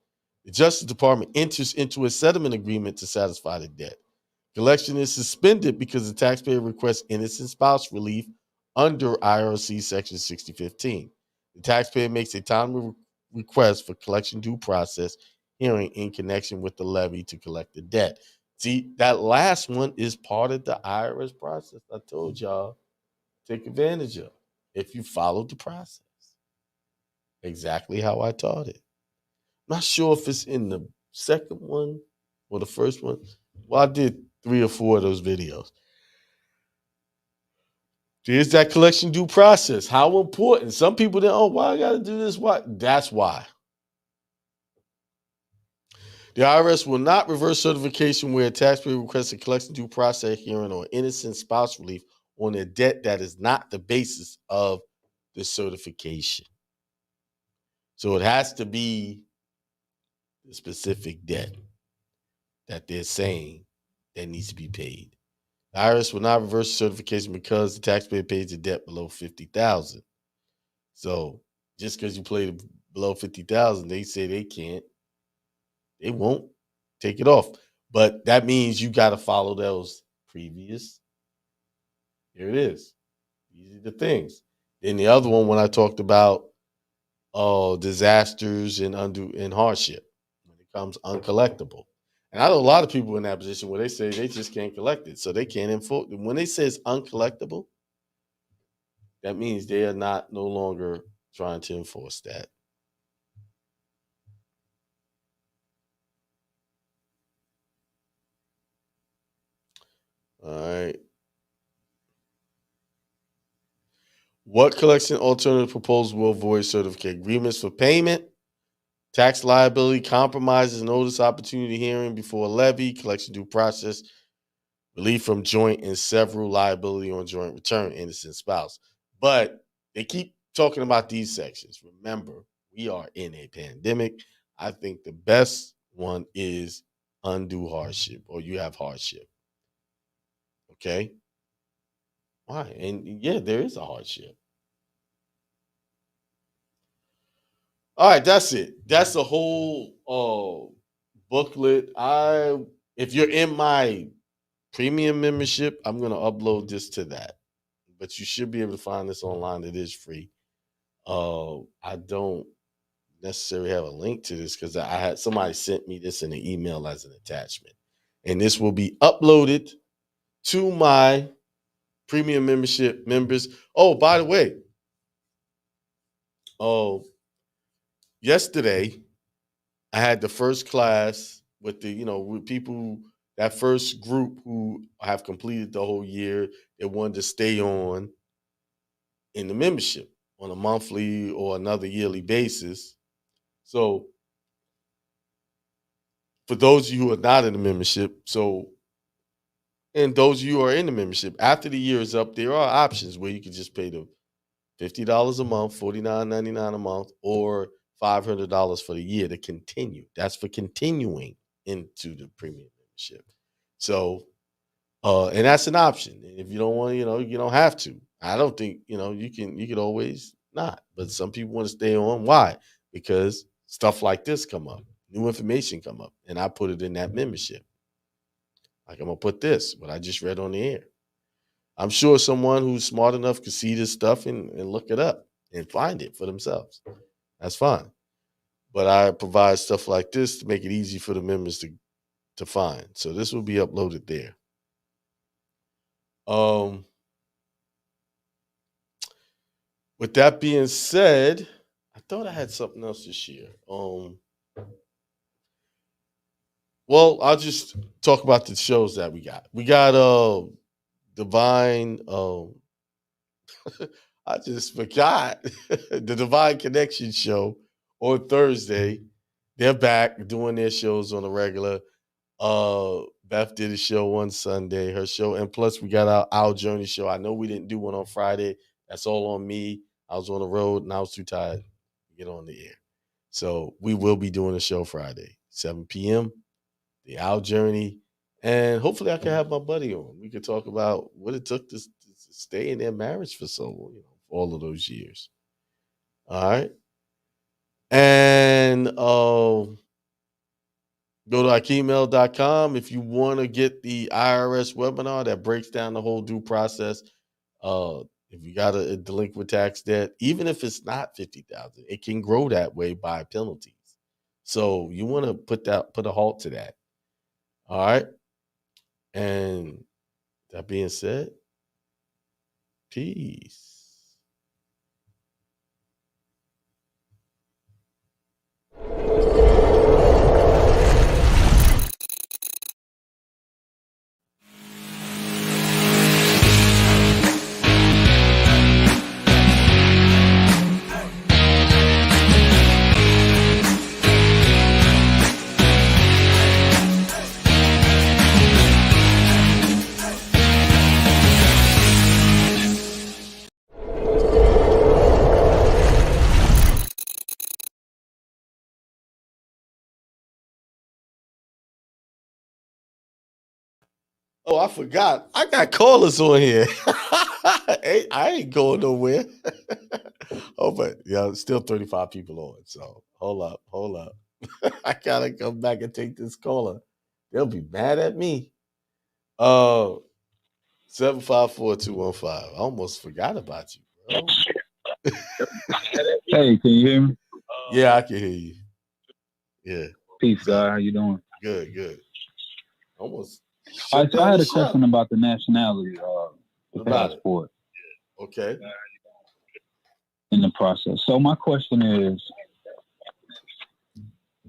The Justice Department enters into a settlement agreement to satisfy the debt. Collection is suspended because the taxpayer requests innocent spouse relief under IRC Section 6015. The taxpayer makes a timely request for collection due process hearing in connection with the levy to collect the debt. See, that last one is part of the IRS process. I told y'all, take advantage of if you follow the process exactly how I taught it. I'm not sure if it's in the second one or the first one. Well, I did 3 or 4 of those videos. There's that collection due process. How important? Some people think, oh, why I got to do this? Why? That's why. The IRS will not reverse certification where a taxpayer requests a collection due process hearing or innocent spouse relief on a debt that is not the basis of the certification. So it has to be the specific debt that they're saying that needs to be paid. The IRS will not reverse certification because the taxpayer pays the debt below $50,000. So just because you played below $50,000, they say they can't. They won't take it off. But that means you got to follow those previous. Here it is. These are the things. Then the other one, when I talked about disasters and hardship, when it becomes uncollectible. And I know a lot of people in that position where they say they just can't collect it. So they can't enforce it. When they say it's uncollectible, that means they are not no longer trying to enforce that. All right. What collection alternative proposal will avoid certificate agreements for payment, tax liability, compromises, notice opportunity hearing before a levy, collection due process, relief from joint and several liability on joint return, innocent spouse. But they keep talking about these sections. Remember, we are in a pandemic. I think the best one is undue hardship, or you have hardship. Okay? Why? And yeah, there is a hardship. All right, that's it. That's the whole booklet. If you're in my premium membership, I'm gonna upload this to that. But you should be able to find this online. It is free. I don't necessarily have a link to this because I had somebody sent me this in an email as an attachment. And this will be uploaded to my premium membership members. Oh, by the way, yesterday I had the first class with with people, that first group who have completed the whole year. They wanted to stay on in the membership on a monthly or another yearly basis. So for those of you who are not in the membership, and those of you who are in the membership, after the year is up, there are options where you can just pay the $50 a month, $49.99 a month, or $500 for the year to continue. That's for continuing into the premium membership. So, and that's an option. If you don't want to, you don't have to. I don't think, you can always not. But some people want to stay on. Why? Because stuff like this come up, new information come up, and I put it in that membership. Like I'm gonna put this, what I just read on the air. I'm sure someone who's smart enough could see this stuff and look it up and find it for themselves. That's fine. But I provide stuff like this to make it easy for the members to find. So this will be uploaded there. With that being said, I thought I had something else to share. Well, I'll just talk about the shows that we got. We got Divine. I just forgot the Divine Connection show on Thursday. They're back doing their shows on a regular. Beth did a show on Sunday, her show, and plus we got our Journey show. I know we didn't do one on Friday. That's all on me. I was on the road and I was too tired to get on the air. So we will be doing a show Friday, 7 p.m. The Our Journey, and hopefully I can have my buddy on. We could talk about what it took to stay in their marriage for so long, for all of those years. All right, and go to Akiem.com if you want to get the IRS webinar that breaks down the whole due process. If you got a delinquent tax debt, even if it's not $50,000, it can grow that way by penalties. So you want to put a halt to that. All right. And that being said, peace. Oh, I forgot. I got callers on here. I ain't going nowhere. Oh, but yeah, still 35 people on. So hold up. I gotta come back and take this caller. They'll be mad at me. 754-215. I almost forgot about you, bro. Hey, can you hear me? Yeah, I can hear you. Yeah. Peace, God. How you doing? Good. Almost. All right, so I had a question about the nationality, the passport. Okay. In the process. So my question is,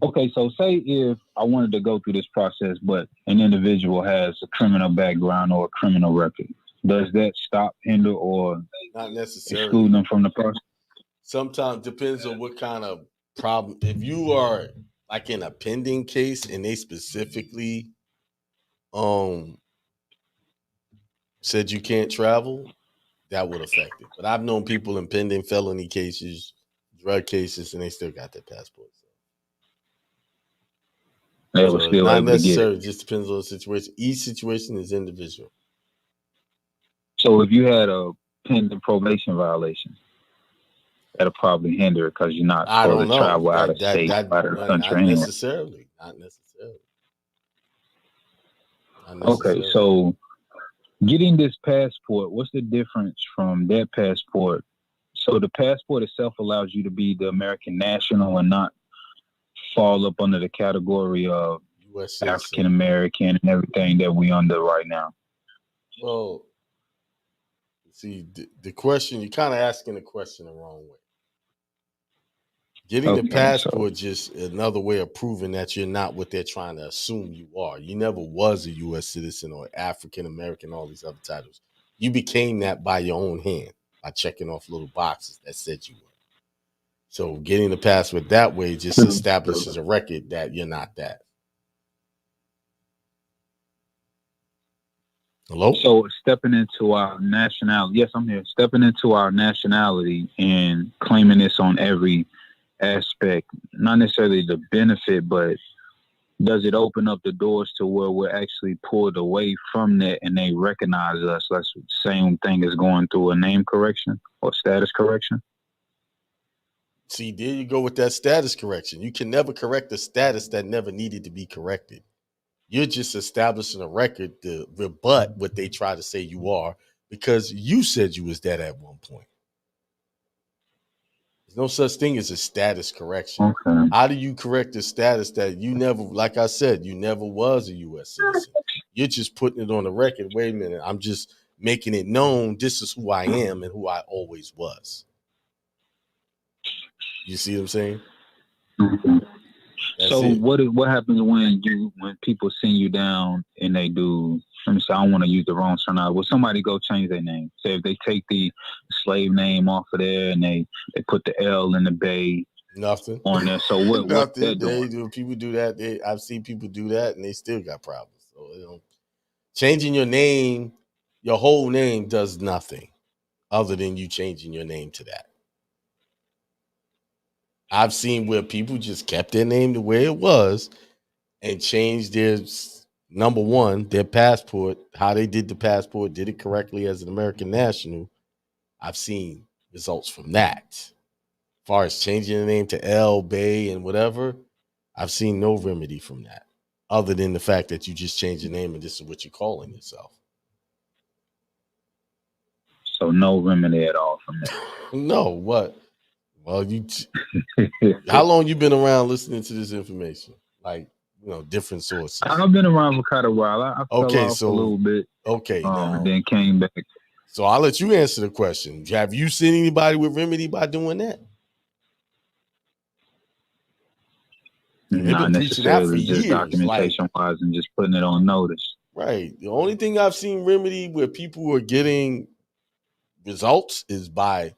okay, so say if I wanted to go through this process, but an individual has a criminal background or a criminal record, does that stop, hinder, or not necessarily exclude them from the process? Sometimes depends on what kind of problem. If you are like in a pending case and they specifically said you can't travel, that would affect it. But I've known people in pending felony cases, drug cases, and they still got their passports. They were still not able to get necessarily. it. It just depends on the situation. Each situation is individual. So if you had a pending probation violation, that'll probably hinder it because you're not supposed to travel out of state, out of the country not anyway. Necessarily. Not necessarily. Okay, so getting this passport, what's the difference from that passport? So the passport itself allows you to be the American national and not fall up under the category of African American and everything that we under right now. Well, see, the question, you're kind of asking the question the wrong way. Getting the passport just another way of proving that you're not what they're trying to assume you are. You never was a U.S. citizen or African American, all these other titles. You became that by your own hand, by checking off little boxes that said you were. So getting the passport that way just establishes a record that you're not that. Hello? So stepping into our nationality, yes, I'm here. Stepping into our nationality and claiming this on every aspect, not necessarily the benefit, but does it open up the doors to where we're actually pulled away from that and they recognize us? That's the same thing as going through a name correction or status correction. See, there you go with that status correction. You can never correct a status that never needed to be corrected. You're just establishing a record to rebut what they try to say you are because you said you was that at one point. There's no such thing as a status correction. Okay. How do you correct a status that you never, like I said, you never was a U.S. citizen? You're just putting it on the record. Wait a minute, I'm just making it known this is who I am and who I always was. You see what I'm saying? Mm-hmm. So what happens when people send you down and they do, let me say, I don't want to use the wrong term now. Will somebody go change their name? Say if they take the slave name off of there and they put the L in the Bay. Nothing on there. So what nothing. They do. People do that. I've seen people do that and they still got problems. So changing your name, your whole name does nothing other than you changing your name to that. I've seen where people just kept their name the way it was and changed their, number one, their passport, how they did the passport, did it correctly as an American national. I've seen results from that. As far as changing the name to L, Bay, and whatever, I've seen no remedy from that other than the fact that you just changed your name and this is what you're calling yourself. So no remedy at all from that? No, what? Well, how long you been around listening to this information? Like, different sources. I've been around for quite a while. I fell off a little bit. Okay, now. Then came back. So I'll let you answer the question. Have you seen anybody with remedy by doing that? Not necessarily just documentation-wise and just putting it on notice. Right. The only thing I've seen remedy where people are getting results is by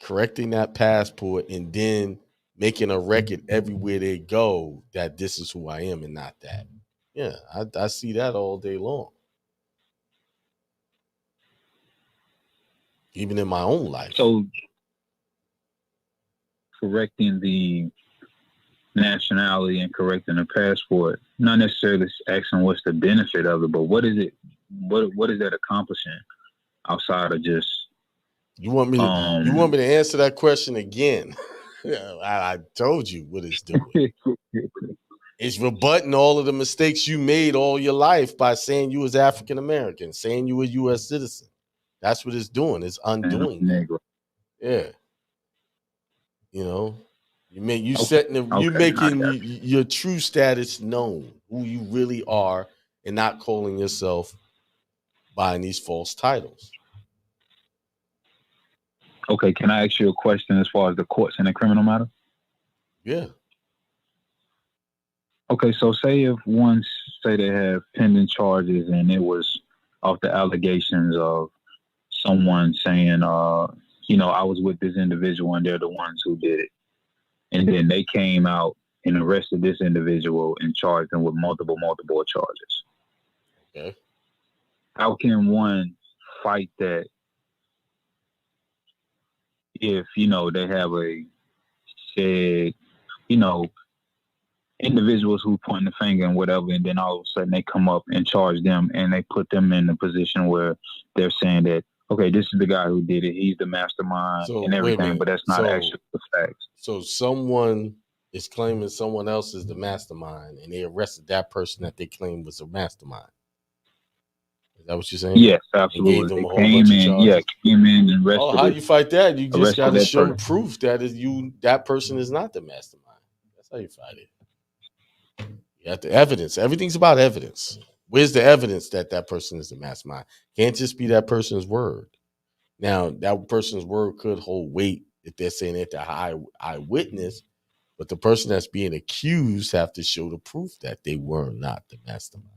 correcting that passport and then making a record everywhere they go that this is who I am and not that. Yeah, I see that all day long. Even in my own life. So correcting the nationality and correcting the passport, not necessarily asking what's the benefit of it, but what is it? What is that accomplishing outside of just? You want me to answer that question again? I told you what it's doing. It's rebutting all of the mistakes you made all your life by saying you was African American, saying you were a U.S. citizen. That's what it's doing. It's undoing that. Yeah. You're making your true status known, who you really are, and not calling yourself by these false titles. Okay, can I ask you a question as far as the courts in a criminal matter? Yeah. Okay, so say if one say they have pending charges and it was off the allegations of someone saying, I was with this individual and they're the ones who did it. And then they came out and arrested this individual and charged them with multiple charges. Okay. How can one fight that if, they have a said, individuals who point the finger and whatever, and then all of a sudden they come up and charge them and they put them in a position where they're saying that, okay, this is the guy who did it. He's the mastermind and everything, but that's not actually the facts. So someone is claiming someone else is the mastermind and they arrested that person that they claimed was a mastermind. Is that what you're saying? Yes, absolutely. They came in and arrested. Oh, how you fight that? You just got to show proof that that person is not the mastermind. That's how you fight it. You have the evidence. Everything's about evidence. Where's the evidence that that person is the mastermind? Can't just be that person's word. Now, that person's word could hold weight if they're saying they're the eyewitness, but the person that's being accused have to show the proof that they were not the mastermind.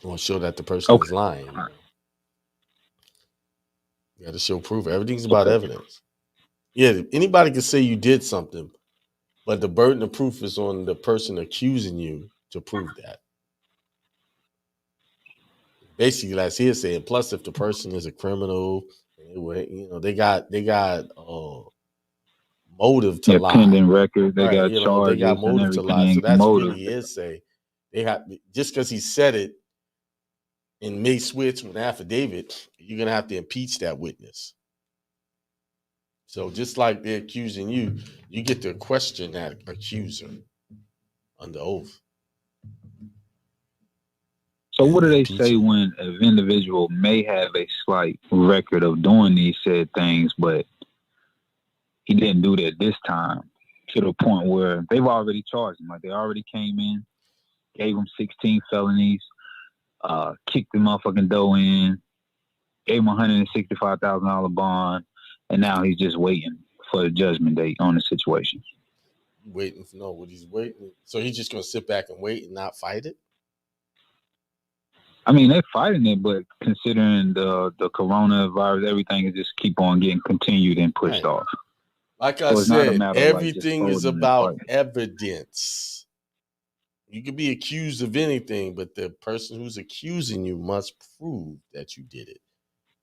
Or show that the person is lying. You got to show proof. Everything's about evidence. Yeah, anybody can say you did something, but the burden of proof is on the person accusing you to prove that. Basically, like he is saying, plus if the person is a criminal, they got motive to lie. Pending record, they got charges, they got motive to lie. So that's really is say they have just because he said it and may swear to an affidavit, you're gonna have to impeach that witness. So just like they're accusing you, you get to question that accuser under oath. So what do they say when an individual may have a slight record of doing these said things, but he didn't do that this time to the point where they've already charged him? Like they already came in, gave him 16 felonies, kicked the motherfucking dough in, gave him $165,000 bond, and now he's just waiting for the judgment date on the situation. He's waiting. So he's just gonna sit back and wait and not fight it? I mean, they're fighting it, but considering the coronavirus, everything is just keep on getting continued and pushed off. Like I said, everything is about evidence. You can be accused of anything, but the person who's accusing you must prove that you did it.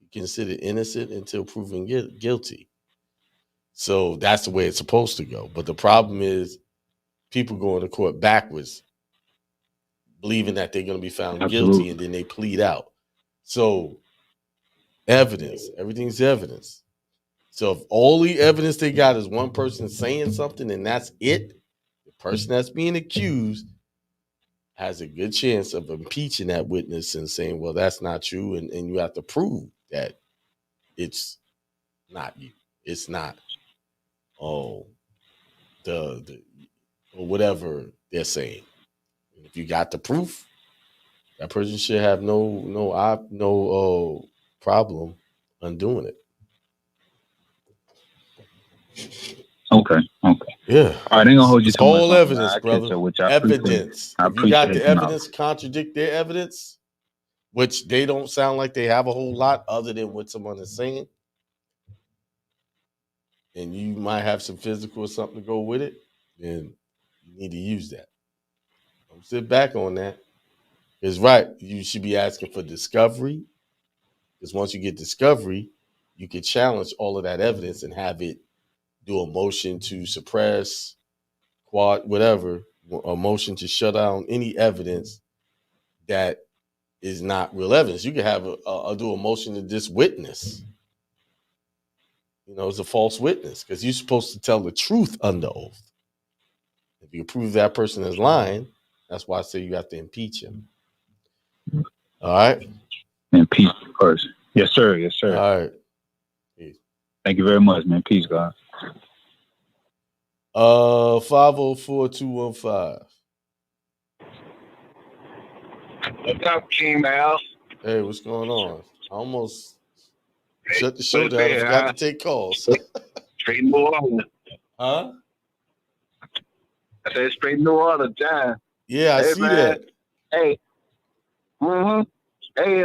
You're considered innocent until proven guilty. So that's the way it's supposed to go. But the problem is people going to court backwards, believing that they're going to be found guilty, and then they plead out. So evidence, everything's evidence. So if all the evidence they got is one person saying something and that's it, the person that's being accused has a good chance of impeaching that witness and saying, well, that's not true. And you have to prove that it's not you. It's not, or whatever they're saying. If you got the proof, that person should have no problem undoing it. Okay. Yeah. All right, ain't gonna hold you it's too all much evidence, brother. Evidence. If you got the evidence contradict their evidence, which they don't sound like they have a whole lot other than what someone is saying, and you might have some physical or something to go with it, then you need to use that. Don't sit back on that. It's right. You should be asking for discovery, because once you get discovery, you can challenge all of that evidence and have it do a motion to suppress, whatever, a motion to shut down any evidence that is not real evidence. You can have do a motion to diswitness. It's a false witness because you're supposed to tell the truth under oath. If you prove that person is lying, that's why I say you have to impeach him. All right? Impeach the person. Yes, sir. Yes, sir. All right. Peace. Thank you very much, man. Peace, God. 504-215. What's up, King Al? Hey, what's going on? I almost shut the show What's down. I there, forgot huh? to take calls. Straight New Orleans. Huh? I said straight New Orleans, John. Yeah, I Hey, see man. that. Hey. Hey,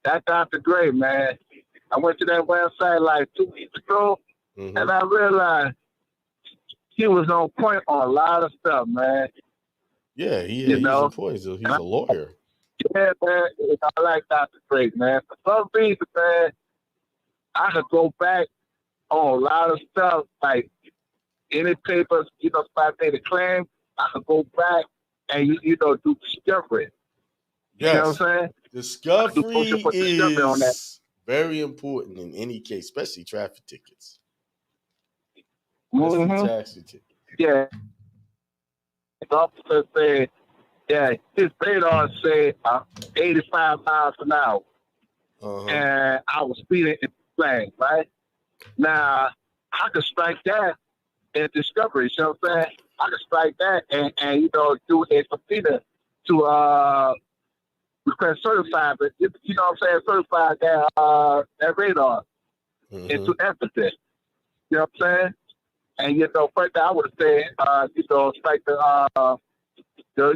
that's Dr. Gray, man. I went to that website like 2 weeks ago, Mm-hmm. and I realized he was on point on a lot of stuff, man. Yeah, You he's know? in points. He's a lawyer. Yeah, man. I like Dr. Gray, man. For some reason, man, I could go back on a lot of stuff, like any papers, if I made a claim, I could go back and, do discovery. You know Yes. what I'm saying? Discovery Discovery on that. is very important in any case, especially traffic tickets. Mm-hmm. Especially taxi tickets. Yeah. The officer said, yeah, his radar said 85 miles an hour. Uh-huh. And I was speeding in the lane, right? Now, I could strike that in discovery, you know what I'm saying? I could strike that and do a subpoena to request certified, but you know what I'm saying, certified that radar into evidence. You know what I'm saying? And first I would have said, strike the one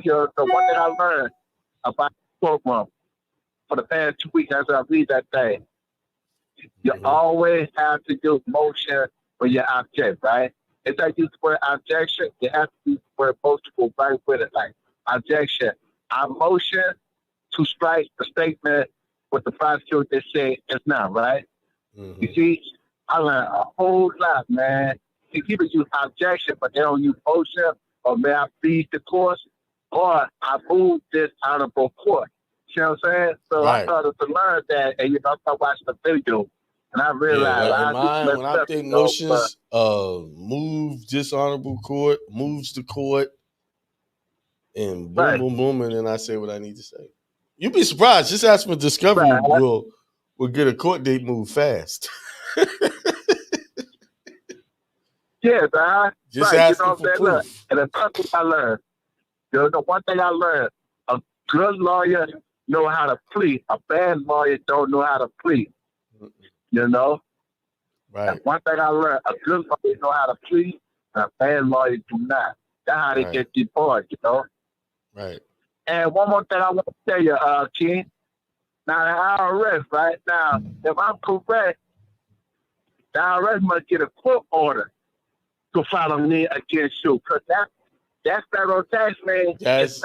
thing I learned about the program for the past 2 weeks as I read that thing. You always have to do motion for your object, right? If I use the word objection, you have to use the word motion to go right with it. Like objection, I motion to strike the statement what the prosecutor just said is not, right? Mm-hmm. You see, I learned a whole lot, man. See, people use objection, but they don't use motion, or may I plead the court, or I move this out of a court. You know what I'm saying? So Right. I started to learn that, and I started watching the video, and I realized when I think motions, move dishonorable court, moves the court, and boom, right. boom, boom, and then I say what I need to say. You'd be surprised. Just ask for discovery. Right. We'll get a court date move fast. Yeah, man. Just right. asking You know what for I'm saying? proof. Look, and the first thing I learned, the one thing I learned, a good lawyer know how to plead. A bad lawyer don't know how to plead. You know? Right. And one thing I learned, a good lawyer know how to plead, and a bad lawyer do not. That's how they get deported, you know? Right. And one more thing I want to tell you, King. Now, the IRS, right? Now, if I'm correct, the IRS must get a court order to file a lien against you, because that federal tax man. That's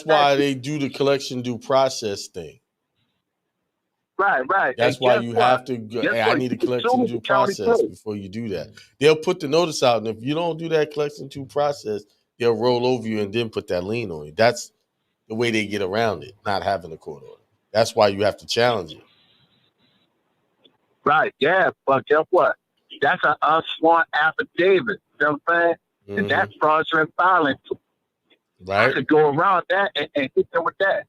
why they do the collection due process thing. Right. That's why you have to go, hey, I need a collection due process before you do that. They'll put the notice out, and if you don't do that collection due process, they'll roll over you and then put that lien on you. That's the way they get around it, not having a court order. That's why you have to challenge it. Right, yeah, but guess what? That's an unsworn affidavit. You know what I'm saying? Mm-hmm. And that's fraudulent filing. Right. I could go around that and hit them with that.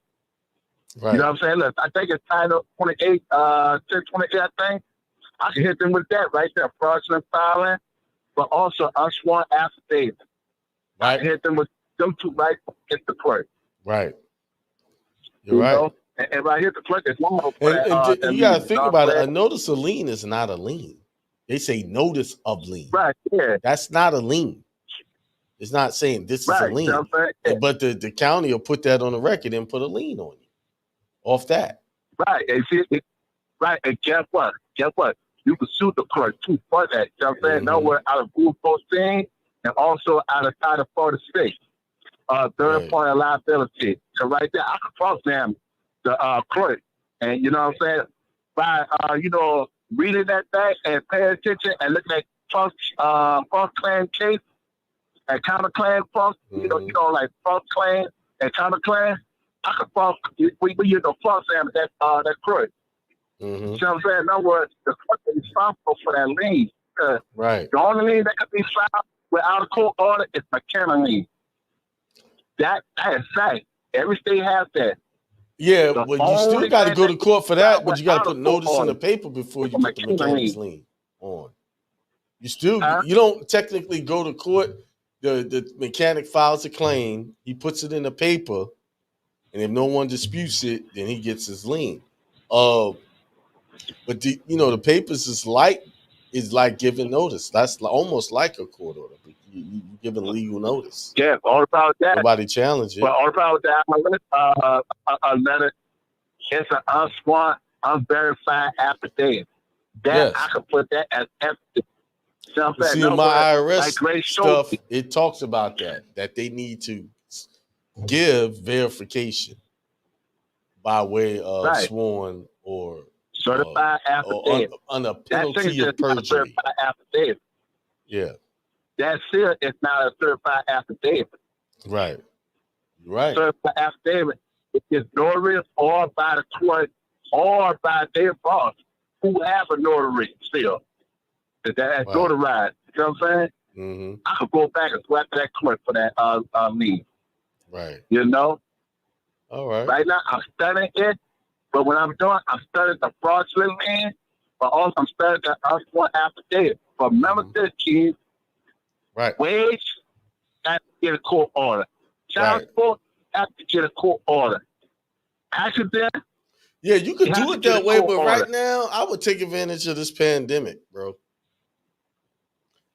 Right. You know what I'm saying? Look, I think it's Title 28, 1028, I think. I can hit them with that right there, fraudulent filing, but also unsworn affidavit. Right. I can hit them with them two right against the court. Right. You're right. Know? And right here, the clerk is long. And you got to think about it. A notice of lien is not a lien. They say notice of lien. Right, yeah. That's not a lien. It's not saying this is a lien. You know what I'm saying? But the county will put that on the record and put a lien on you off that. Right. And see, right. And guess what? You can sue the clerk too for that. You know what I'm saying? Nowhere out of Rule 14 and also out of Title 46. Third party liability. So right there, I can cross them the clerk. And you know what I'm saying? By reading that thing and paying attention and looking at false claim case and counterclaim false, like false claim and counterclaim, I can false we use the false them that clerk. Mm-hmm. You know what I'm saying? In other words, the clerk is responsible for that lien. Right. The only lien that can be filed without a court order is McKenna lien. That is fact. Every state has that. Yeah, but you still got to go to court for that, but you got to put notice in the paper before you put the mechanics lien on. You still, you don't technically go to court. The mechanic files a claim, he puts it in the paper, and and if no one disputes it, then he gets his lien. But the papers is like giving notice. That's almost like a court order. But you giving legal notice. Yeah, all about that. Nobody challenge it. Well, all about that. A letter. It's an unsworn, unverified affidavit. That I can put that as evidence. See, in my IRS stuff, it talks about that they need to give verification by way of sworn or certified affidavit. Or on a penalty of perjury. Affidavit. Yeah. That still is not a certified affidavit. Right. Right. Certified affidavit is notary or by the court or by their boss who have a notary still. That's notarized. You know what I'm saying? Mm-hmm. I could go back and slap that clerk for that lien. Right. You know? All right. Right now, I'm studying it, but when I'm doing, I'm studying the fraudulent lien, but also I'm studying the unsworn affidavit. But remember this, kid. Right. Wage, have to get a court order. Child support, have to get a court order. Accident. Yeah, you could do it that way, but right now, I would take advantage of this pandemic, bro.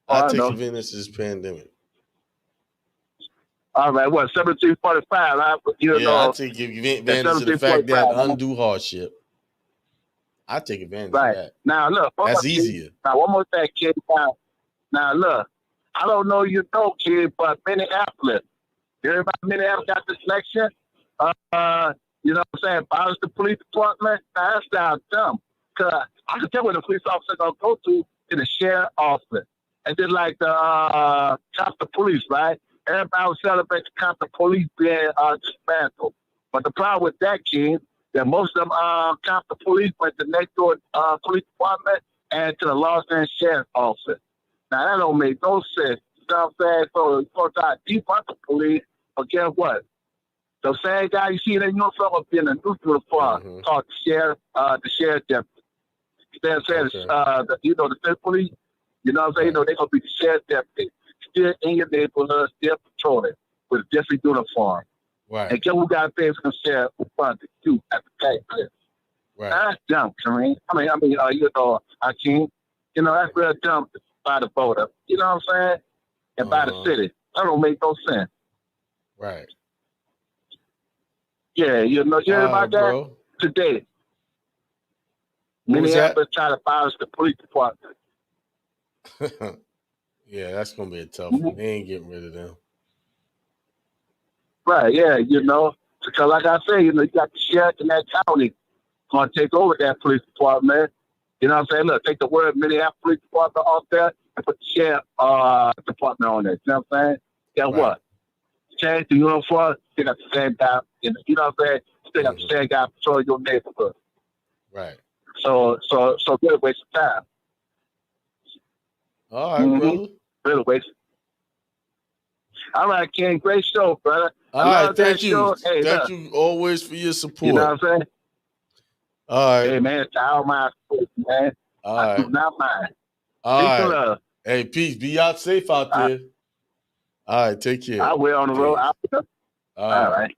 I'll take advantage of this pandemic. All right, what, 1745? I'll take advantage of the fact that undue hardship. I take advantage of that. Now, look. That's easier. Now, one more thing, kid. Now, look. I don't know kid, but Minneapolis. Everybody in Minneapolis got this election. You know what I'm saying? Abolish the police department. Now, that sounds dumb. Because I can tell where the police officer going to go to the sheriff office. And then, like, the cops, the police, right? Everybody would celebrate the cops, the police being dismantled. But the problem with that, kid, that most of them cops, the police went to next door police department and to the Los Angeles sheriff office. Now, that don't make no sense. You know what I'm saying? So, you're going to try to defund the police, but guess what? The same guy you see in the uniform will be in a new uniform called the sheriff deputy. You know what I'm saying? The state police, you know what I'm saying? You know, they're going to be the sheriff deputy. Still in your neighborhood, still patrolling with a different uniform. Right. And guess who got to pay for the sheriff who funded you at the tax? Right. That's dumb, Kareem. Akiem. You know, that's real dumb by the voter. You know what I'm saying? And by the city. That don't make no sense. Right. Yeah, you hear about that? Bro. Today. Minneapolis try to abolish the police department. Yeah, that's going to be a tough one. They ain't getting rid of them. Right, yeah, because like I say, you got the sheriff in that county going to take over that police department. You know what I'm saying? Look, take the word Minneapolis Police Department off there and put the sheriff department on there. You know what I'm saying? Guess what? Change the uniform, still got the same guy. You know what I'm saying? Still got the same guy patrolling your neighborhood. Right. So good waste of time. All right, brother. Really waste. All right, Ken. Great show, brother. All right, thank you. Hey, thank you always for your support. You know what I'm saying? All right. Hey, man, it's all my support, man. All right. I do not mind. All peace right. and love. Hey, peace. Be out safe out there. All right, take care. I will on the road. All right.